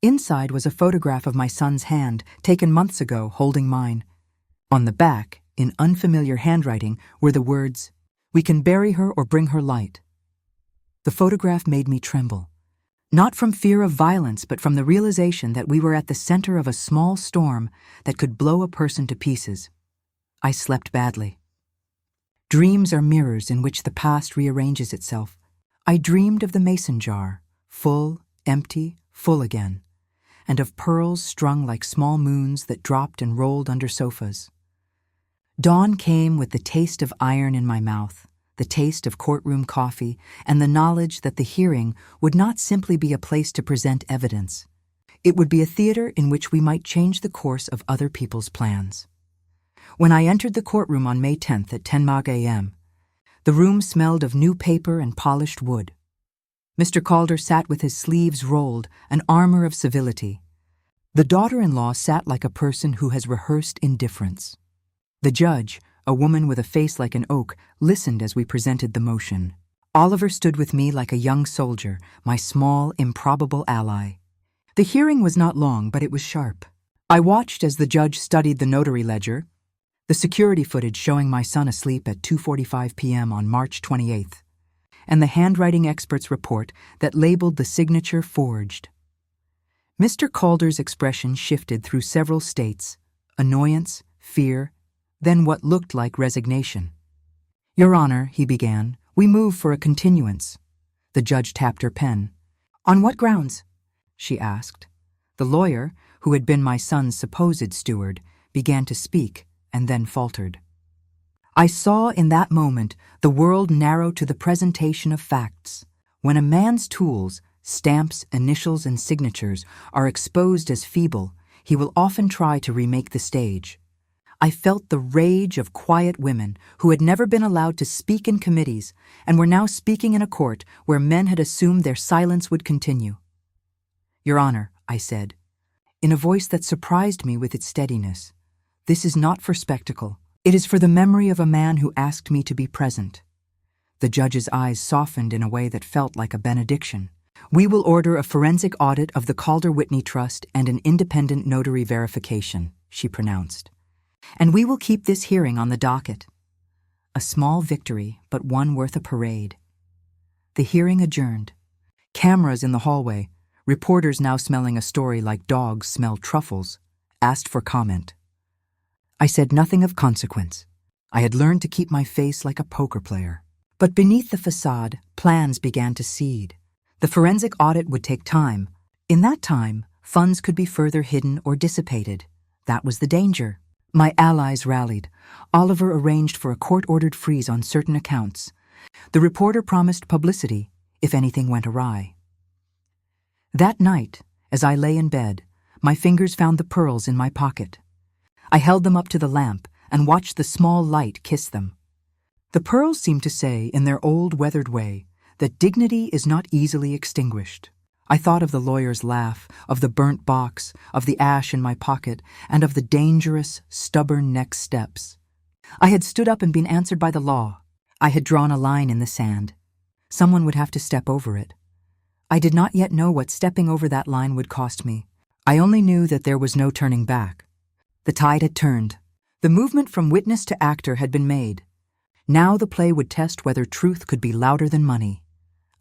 Inside was a photograph of my son's hand, taken months ago, holding mine. On the back, in unfamiliar handwriting, were the words, "We can bury her or bring her light." The photograph made me tremble. Not from fear of violence, but from the realization that we were at the center of a small storm that could blow a person to pieces. I slept badly. Dreams are mirrors in which the past rearranges itself. I dreamed of the mason jar, full, empty, full again, and of pearls strung like small moons that dropped and rolled under sofas. Dawn came with the taste of iron in my mouth, the taste of courtroom coffee, and the knowledge that the hearing would not simply be a place to present evidence. It would be a theater in which we might change the course of other people's plans. When I entered the courtroom on May 10th at 10 a.m., the room smelled of new paper and polished wood. Mr. Calder sat with his sleeves rolled, an armor of civility. The daughter-in-law sat like a person who has rehearsed indifference. The judge, a woman with a face like an oak, listened as we presented the motion. Oliver stood with me like a young soldier, my small, improbable ally. The hearing was not long, but it was sharp. I watched as the judge studied the notary ledger, the security footage showing my son asleep at 2:45 p.m. on March 28th, and the handwriting expert's report that labeled the signature forged. Mr. Calder's expression shifted through several states: annoyance, fear, then what looked like resignation. "Your Honor," he began, "we move for a continuance." The judge tapped her pen. "On what grounds?" she asked. The lawyer, who had been my son's supposed steward, began to speak and then faltered. I saw in that moment the world narrow to the presentation of facts. When a man's tools, stamps, initials, and signatures are exposed as feeble, he will often try to remake the stage. I felt the rage of quiet women who had never been allowed to speak in committees and were now speaking in a court where men had assumed their silence would continue. "Your Honor," I said, in a voice that surprised me with its steadiness, "this is not for spectacle. It is for the memory of a man who asked me to be present." The judge's eyes softened in a way that felt like a benediction. "We will order a forensic audit of the Calder-Whitney Trust and an independent notary verification," she pronounced. "And we will keep this hearing on the docket." A small victory, but one worth a parade. The hearing adjourned. Cameras in the hallway, reporters now smelling a story like dogs smell truffles, asked for comment. I said nothing of consequence. I had learned to keep my face like a poker player. But beneath the facade, plans began to seed. The forensic audit would take time. In that time, funds could be further hidden or dissipated. That was the danger. My allies rallied. Oliver arranged for a court-ordered freeze on certain accounts. The reporter promised publicity if anything went awry. That night, as I lay in bed, my fingers found the pearls in my pocket. I held them up to the lamp and watched the small light kiss them. The pearls seemed to say, in their old weathered way, that dignity is not easily extinguished. I thought of the lawyer's laugh, of the burnt box, of the ash in my pocket, and of the dangerous, stubborn next steps. I had stood up and been answered by the law. I had drawn a line in the sand. Someone would have to step over it. I did not yet know what stepping over that line would cost me. I only knew that there was no turning back. The tide had turned. The movement from witness to actor had been made. Now the play would test whether truth could be louder than money.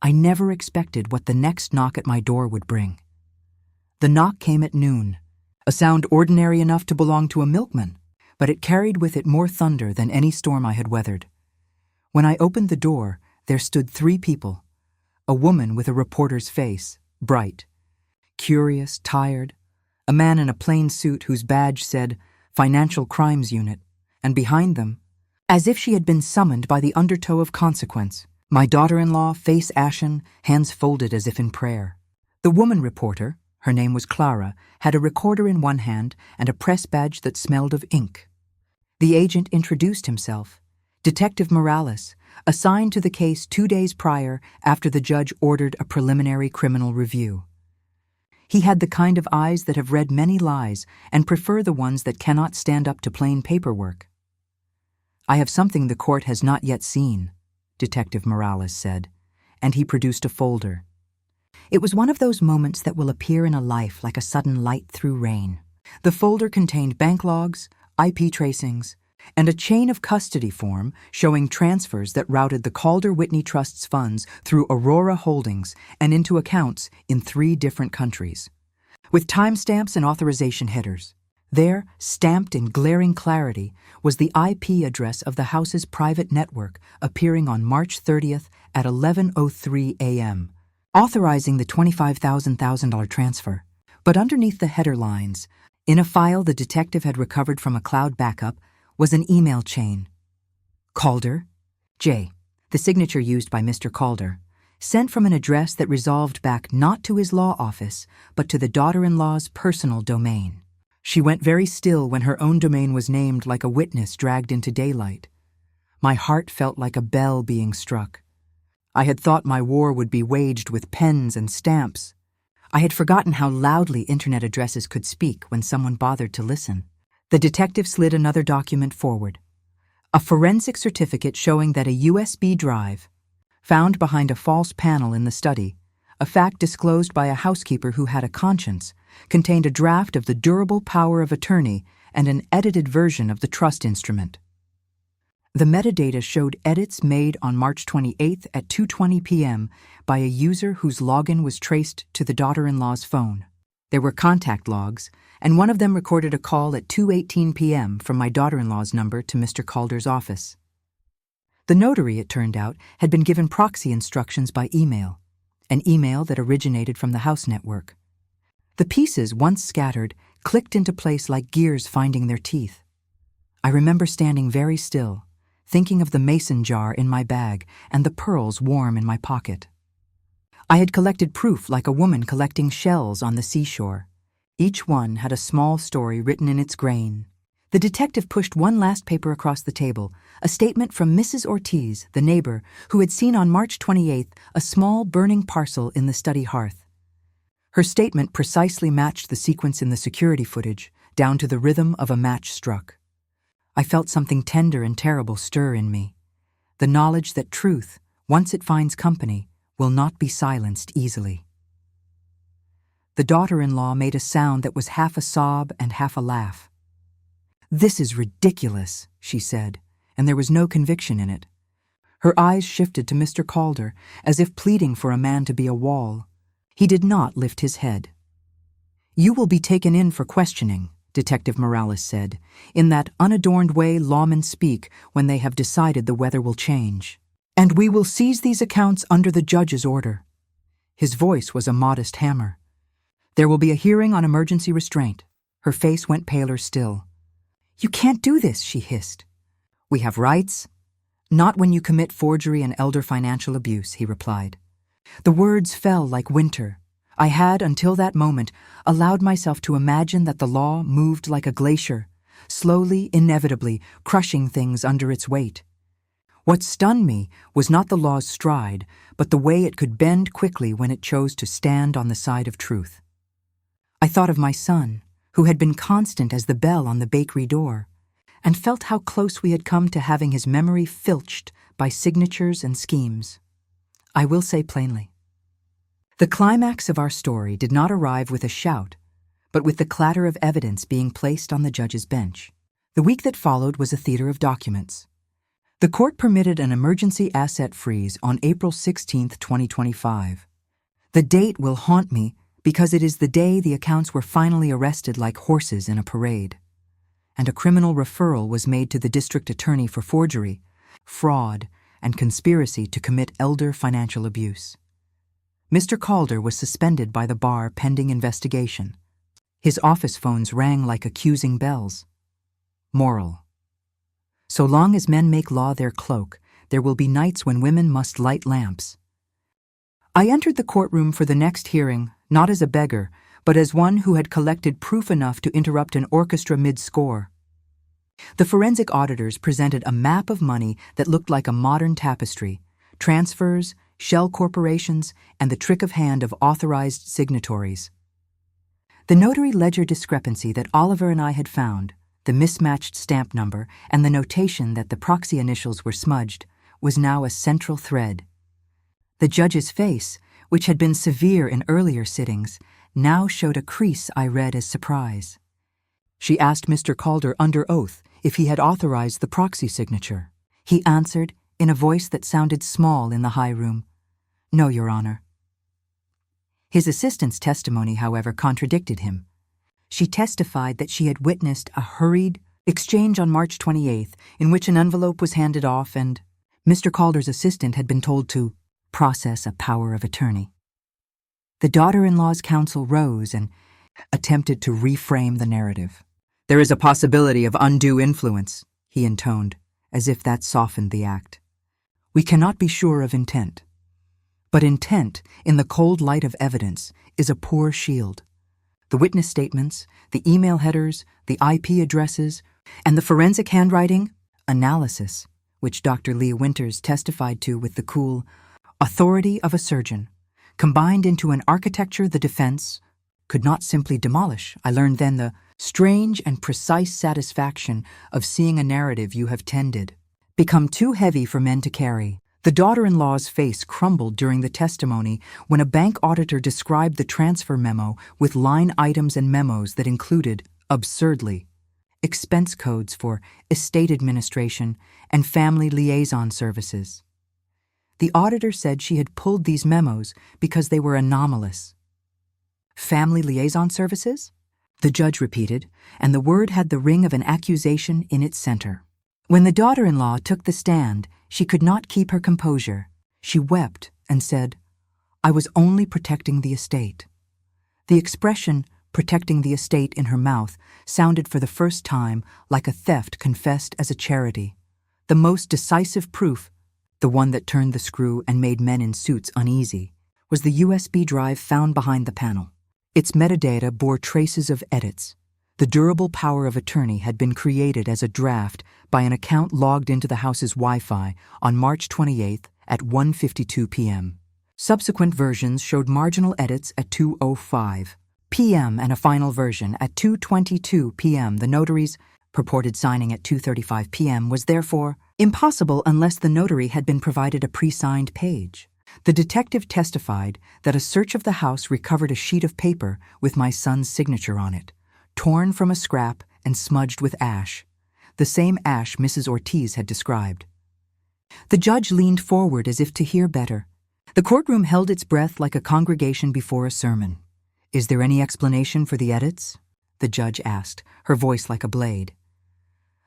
I never expected what the next knock at my door would bring. The knock came at noon, a sound ordinary enough to belong to a milkman, but it carried with it more thunder than any storm I had weathered. When I opened the door, there stood 3 people. A woman with a reporter's face, bright, curious, tired, a man in a plain suit whose badge said Financial Crimes Unit, and behind them, as if she had been summoned by the undertow of consequence, my daughter-in-law, face ashen, hands folded as if in prayer. The woman reporter, her name was Clara, had a recorder in one hand and a press badge that smelled of ink. The agent introduced himself, Detective Morales, assigned to the case 2 days prior after the judge ordered a preliminary criminal review. He had the kind of eyes that have read many lies and prefer the ones that cannot stand up to plain paperwork. "I have something the court has not yet seen," Detective Morales said, and he produced a folder. It was one of those moments that will appear in a life like a sudden light through rain. The folder contained bank logs, IP tracings, and a chain of custody form showing transfers that routed the Calder-Whitney Trust's funds through Aurora Holdings and into accounts in 3 different countries, with timestamps and authorization headers. There, stamped in glaring clarity, was the IP address of the house's private network appearing on March 30th at 11:03 a.m., authorizing the $25,000 transfer. But underneath the header lines, in a file the detective had recovered from a cloud backup, was an email chain. Calder, J., the signature used by Mr. Calder, sent from an address that resolved back not to his law office, but to the daughter-in-law's personal domain. She went very still when her own domain was named like a witness dragged into daylight. My heart felt like a bell being struck. I had thought my war would be waged with pens and stamps. I had forgotten how loudly internet addresses could speak when someone bothered to listen. The detective slid another document forward. A forensic certificate showing that a USB drive, found behind a false panel in the study, a fact disclosed by a housekeeper who had a conscience, contained a draft of the durable power of attorney and an edited version of the trust instrument. The metadata showed edits made on March 28th at 2:20 p.m. by a user whose login was traced to the daughter-in-law's phone. There were contact logs, and one of them recorded a call at 2:18 p.m. from my daughter-in-law's number to Mr. Calder's office. The notary, it turned out, had been given proxy instructions by email, an email that originated from the house network. The pieces, once scattered, clicked into place like gears finding their teeth. I remember standing very still, thinking of the mason jar in my bag and the pearls warm in my pocket. I had collected proof like a woman collecting shells on the seashore. Each one had a small story written in its grain. The detective pushed one last paper across the table, a statement from Mrs. Ortiz, the neighbor, who had seen on March 28th a small burning parcel in the study hearth. Her statement precisely matched the sequence in the security footage, down to the rhythm of a match struck. I felt something tender and terrible stir in me, the knowledge that truth, once it finds company, will not be silenced easily. The daughter-in-law made a sound that was half a sob and half a laugh. "This is ridiculous," she said, and there was no conviction in it. Her eyes shifted to Mr. Calder, as if pleading for a man to be a wall. He did not lift his head. "You will be taken in for questioning," Detective Morales said, in that unadorned way lawmen speak when they have decided the weather will change. "And we will seize these accounts under the judge's order." His voice was a modest hammer. "There will be a hearing on emergency restraint." Her face went paler still. "You can't do this," she hissed. "We have rights." "Not when you commit forgery and elder financial abuse," he replied. The words fell like winter. I had, until that moment, allowed myself to imagine that the law moved like a glacier, slowly, inevitably, crushing things under its weight. What stunned me was not the law's stride, but the way it could bend quickly when it chose to stand on the side of truth. I thought of my son, who had been constant as the bell on the bakery door, and felt how close we had come to having his memory filched by signatures and schemes. I will say plainly, the climax of our story did not arrive with a shout, but with the clatter of evidence being placed on the judge's bench. The week that followed was a theater of documents. The court permitted an emergency asset freeze on April 16, 2025. The date will haunt me because it is the day the accounts were finally arrested like horses in a parade. And a criminal referral was made to the district attorney for forgery, fraud, and conspiracy to commit elder financial abuse. Mr. Calder was suspended by the bar pending investigation. His office phones rang like accusing bells. Moral: so long as men make law their cloak, there will be nights when women must light lamps. I entered the courtroom for the next hearing, not as a beggar, but as one who had collected proof enough to interrupt an orchestra mid-score. The forensic auditors presented a map of money that looked like a modern tapestry, transfers, shell corporations, and the trick of hand of authorized signatories. The notary ledger discrepancy that Oliver and I had found, the mismatched stamp number, and the notation that the proxy initials were smudged, was now a central thread. The judge's face, which had been severe in earlier sittings, now showed a crease I read as surprise. She asked Mr. Calder under oath if he had authorized the proxy signature. He answered, in a voice that sounded small in the high room, "No, Your Honor." His assistant's testimony, however, contradicted him. She testified that she had witnessed a hurried exchange on March 28th in which an envelope was handed off and Mr. Calder's assistant had been told to process a power of attorney. The daughter-in-law's counsel rose and attempted to reframe the narrative. "There is a possibility of undue influence," he intoned, as if that softened the act. "We cannot be sure of intent. But intent, in the cold light of evidence, is a poor shield. The witness statements, the email headers, the IP addresses, and the forensic handwriting analysis, which Dr. Leah Winters testified to with the cool authority of a surgeon, combined into an architecture the defense could not simply demolish. I learned then the strange and precise satisfaction of seeing a narrative you have tended become too heavy for men to carry." The daughter-in-law's face crumbled during the testimony when a bank auditor described the transfer memo with line items and memos that included, absurdly, expense codes for estate administration and family liaison services. The auditor said she had pulled these memos because they were anomalous. "Family liaison services?" the judge repeated, and the word had the ring of an accusation in its center. When the daughter-in-law took the stand, she could not keep her composure. She wept and said, "I was only protecting the estate." The expression, "protecting the estate," in her mouth sounded for the first time like a theft confessed as a charity. The most decisive proof, the one that turned the screw and made men in suits uneasy, was the USB drive found behind the panel. Its metadata bore traces of edits. The durable power of attorney had been created as a draft by an account logged into the house's Wi-Fi on March 28th at 1:52 p.m. Subsequent versions showed marginal edits at 2:05 p.m. and a final version at 2:22 p.m. The notary's purported signing at 2:35 p.m. was therefore impossible unless the notary had been provided a pre-signed page. The detective testified that a search of the house recovered a sheet of paper with my son's signature on it, torn from a scrap and smudged with ash, the same ash Mrs. Ortiz had described. The judge leaned forward as if to hear better. The courtroom held its breath like a congregation before a sermon. "Is there any explanation for the edits?" the judge asked, her voice like a blade.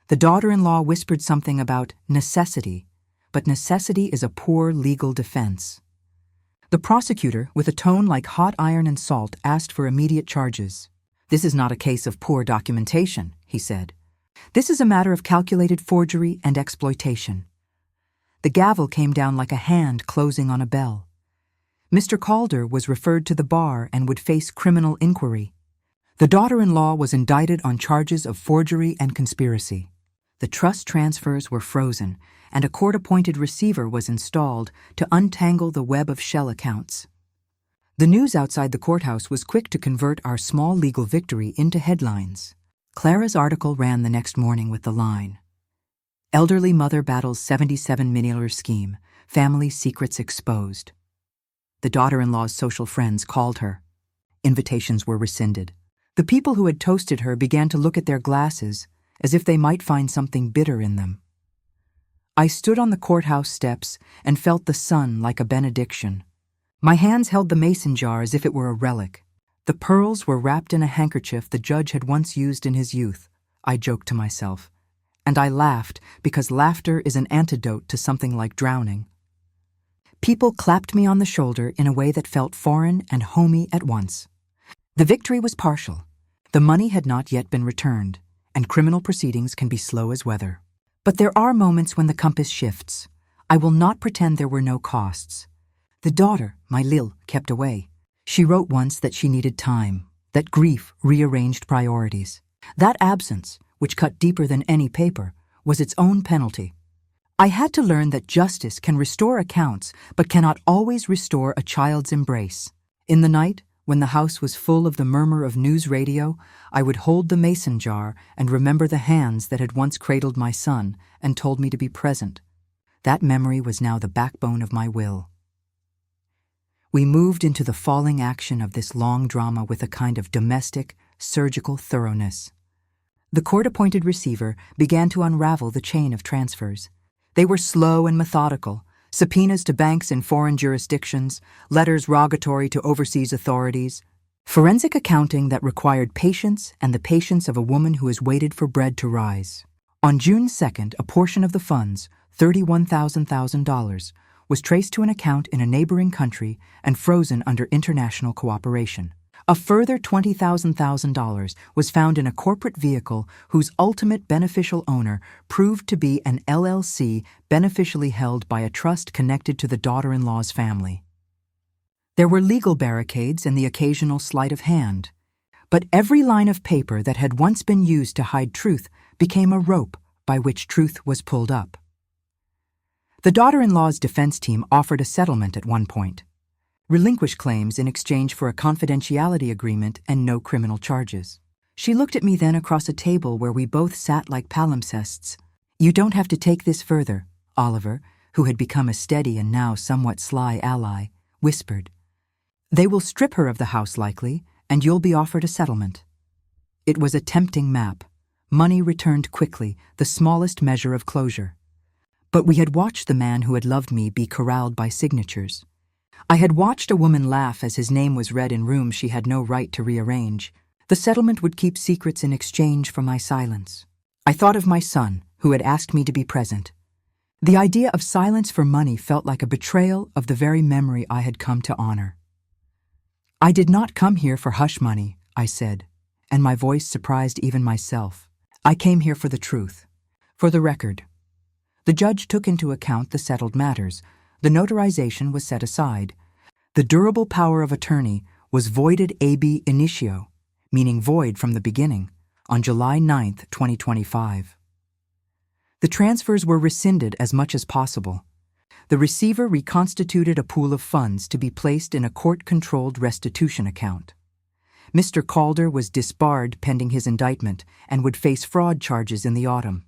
The daughter-in-law whispered something about necessity, but necessity is a poor legal defense. The prosecutor, with a tone like hot iron and salt, asked for immediate charges. "This is not a case of poor documentation," he said. "This is a matter of calculated forgery and exploitation." The gavel came down like a hand closing on a bell. Mr. Calder was referred to the bar and would face criminal inquiry. The daughter-in-law was indicted on charges of forgery and conspiracy. The trust transfers were frozen, and a court-appointed receiver was installed to untangle the web of shell accounts. The news outside the courthouse was quick to convert our small legal victory into headlines. Clara's article ran the next morning with the line, "Elderly mother battles $77 million scheme, family secrets exposed." The daughter-in-law's social friends called her. Invitations were rescinded. The people who had toasted her began to look at their glasses as if they might find something bitter in them. I stood on the courthouse steps and felt the sun like a benediction. My hands held the mason jar as if it were a relic. The pearls were wrapped in a handkerchief the judge had once used in his youth, I joked to myself, and I laughed because laughter is an antidote to something like drowning. People clapped me on the shoulder in a way that felt foreign and homey at once. The victory was partial. The money had not yet been returned, and criminal proceedings can be slow as weather. But there are moments when the compass shifts. I will not pretend there were no costs. The daughter, my Lil, kept away. She wrote once that she needed time, that grief rearranged priorities. That absence, which cut deeper than any paper, was its own penalty. I had to learn that justice can restore accounts, but cannot always restore a child's embrace. In the night, when the house was full of the murmur of news radio, I would hold the mason jar and remember the hands that had once cradled my son and told me to be present. That memory was now the backbone of my will. We moved into the falling action of this long drama with a kind of domestic, surgical thoroughness. The court-appointed receiver began to unravel the chain of transfers. They were slow and methodical, subpoenas to banks in foreign jurisdictions, letters rogatory to overseas authorities, forensic accounting that required patience and the patience of a woman who has waited for bread to rise. On June 2nd, a portion of the funds, $31,000, was traced to an account in a neighboring country and frozen under international cooperation. A further $20,000 was found in a corporate vehicle whose ultimate beneficial owner proved to be an LLC beneficially held by a trust connected to the daughter-in-law's family. There were legal barricades and the occasional sleight of hand, but every line of paper that had once been used to hide truth became a rope by which truth was pulled up. The daughter-in-law's defense team offered a settlement at one point. Relinquish claims in exchange for a confidentiality agreement and no criminal charges. She looked at me then across a table where we both sat like palimpsests. "You don't have to take this further," Oliver, who had become a steady and now somewhat sly ally, whispered. "They will strip her of the house likely, and you'll be offered a settlement." It was a tempting map. Money returned quickly, the smallest measure of closure. But we had watched the man who had loved me be corralled by signatures. I had watched a woman laugh as his name was read in rooms she had no right to rearrange. The settlement would keep secrets in exchange for my silence. I thought of my son, who had asked me to be present. The idea of silence for money felt like a betrayal of the very memory I had come to honor. "I did not come here for hush money," I said, and my voice surprised even myself. "I came here for the truth, for the record." The judge took into account the settled matters. The notarization was set aside. The durable power of attorney was voided ab initio, meaning void from the beginning, on July 9, 2025. The transfers were rescinded as much as possible. The receiver reconstituted a pool of funds to be placed in a court-controlled restitution account. Mr. Calder was disbarred pending his indictment and would face fraud charges in the autumn.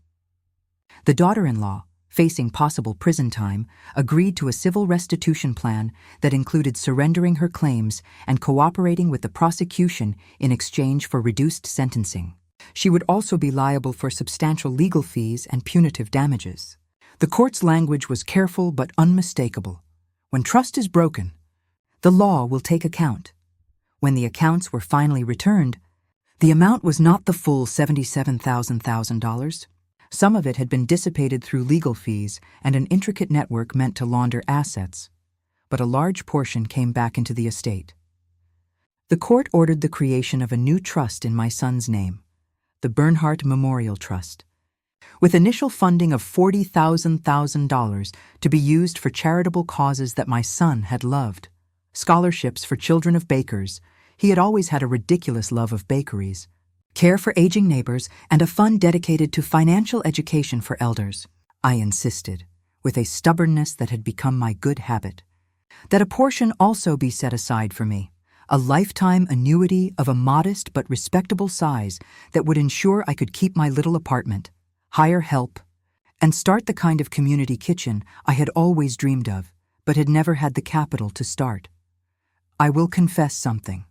The daughter-in-law, facing possible prison time, agreed to a civil restitution plan that included surrendering her claims and cooperating with the prosecution in exchange for reduced sentencing. She would also be liable for substantial legal fees and punitive damages. The court's language was careful but unmistakable. When trust is broken, the law will take account. When the accounts were finally returned, the amount was not the full $77,000. Some of it had been dissipated through legal fees and an intricate network meant to launder assets, but a large portion came back into the estate. The court ordered the creation of a new trust in my son's name, the Bernhardt Memorial Trust, with initial funding of $40,000 to be used for charitable causes that my son had loved. Scholarships for children of bakers — he had always had a ridiculous love of bakeries — care for aging neighbors, and a fund dedicated to financial education for elders. I insisted, with a stubbornness that had become my good habit, that a portion also be set aside for me, a lifetime annuity of a modest but respectable size that would ensure I could keep my little apartment, hire help, and start the kind of community kitchen I had always dreamed of, but had never had the capital to start. I will confess something.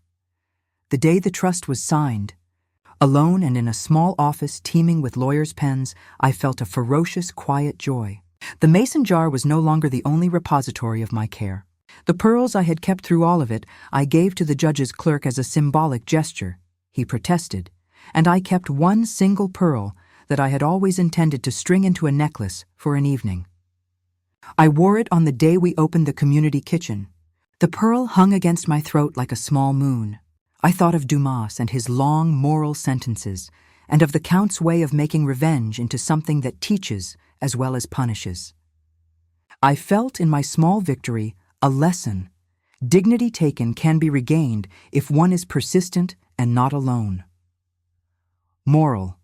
The day the trust was signed, alone and in a small office teeming with lawyers' pens, I felt a ferocious, quiet joy. The mason jar was no longer the only repository of my care. The pearls I had kept through all of it I gave to the judge's clerk as a symbolic gesture. He protested, and I kept one single pearl that I had always intended to string into a necklace for an evening. I wore it on the day we opened the community kitchen. The pearl hung against my throat like a small moon. I thought of Dumas and his long moral sentences, and of the Count's way of making revenge into something that teaches as well as punishes. I felt in my small victory a lesson. Dignity taken can be regained if one is persistent and not alone. Moral: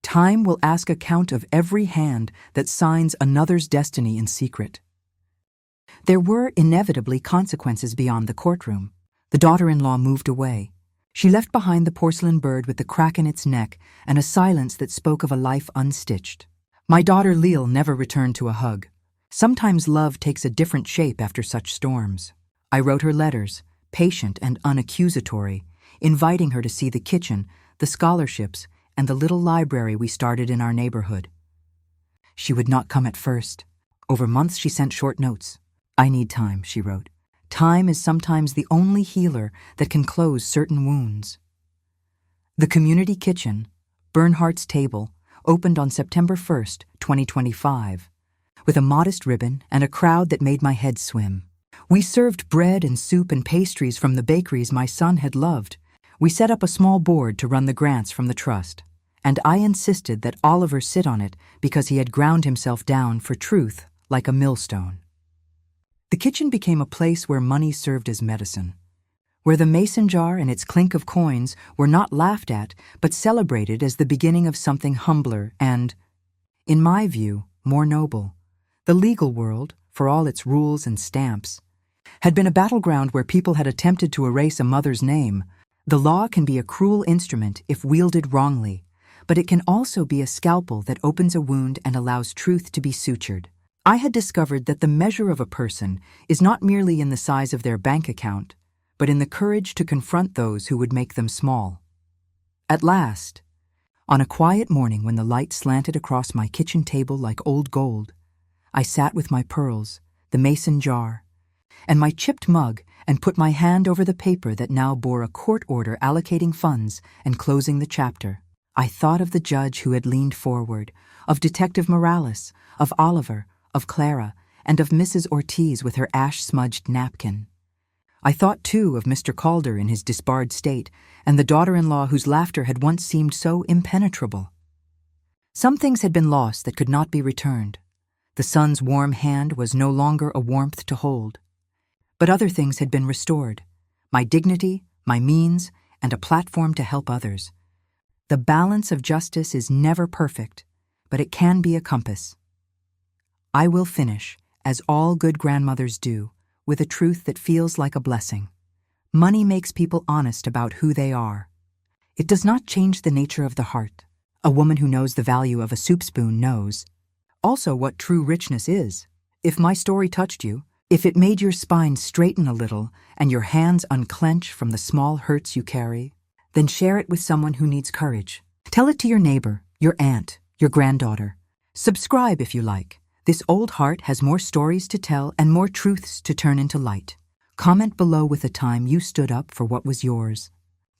time will ask account of every hand that signs another's destiny in secret. There were inevitably consequences beyond the courtroom. The daughter-in-law moved away. She left behind the porcelain bird with the crack in its neck and a silence that spoke of a life unstitched. My daughter Lil never returned to a hug. Sometimes love takes a different shape after such storms. I wrote her letters, patient and unaccusatory, inviting her to see the kitchen, the scholarships, and the little library we started in our neighborhood. She would not come at first. Over months she sent short notes. "I need time," she wrote. "Time is sometimes the only healer that can close certain wounds." The community kitchen, Bernhardt's Table, opened on September 1st, 2025, with a modest ribbon and a crowd that made my head swim. We served bread and soup and pastries from the bakeries my son had loved. We set up a small board to run the grants from the trust, and I insisted that Oliver sit on it because he had ground himself down for truth like a millstone. The kitchen became a place where money served as medicine, where the mason jar and its clink of coins were not laughed at but celebrated as the beginning of something humbler and, in my view, more noble. The legal world, for all its rules and stamps, had been a battleground where people had attempted to erase a mother's name. The law can be a cruel instrument if wielded wrongly, but it can also be a scalpel that opens a wound and allows truth to be sutured. I had discovered that the measure of a person is not merely in the size of their bank account, but in the courage to confront those who would make them small. At last, on a quiet morning when the light slanted across my kitchen table like old gold, I sat with my pearls, the mason jar, and my chipped mug and put my hand over the paper that now bore a court order allocating funds and closing the chapter. I thought of the judge who had leaned forward, of Detective Morales, of Oliver, of Clara, and of Mrs. Ortiz with her ash-smudged napkin. I thought, too, of Mr. Calder in his disbarred state, and the daughter-in-law whose laughter had once seemed so impenetrable. Some things had been lost that could not be returned. The son's warm hand was no longer a warmth to hold. But other things had been restored: my dignity, my means, and a platform to help others. The balance of justice is never perfect, but it can be a compass. I will finish, as all good grandmothers do, with a truth that feels like a blessing. Money makes people honest about who they are. It does not change the nature of the heart. A woman who knows the value of a soup spoon knows also what true richness is. If my story touched you, if it made your spine straighten a little and your hands unclench from the small hurts you carry, then share it with someone who needs courage. Tell it to your neighbor, your aunt, your granddaughter. Subscribe if you like. This old heart has more stories to tell and more truths to turn into light. Comment below with a time you stood up for what was yours.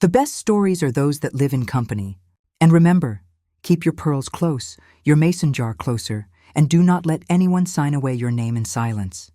The best stories are those that live in company. And remember, keep your pearls close, your mason jar closer, and do not let anyone sign away your name in silence.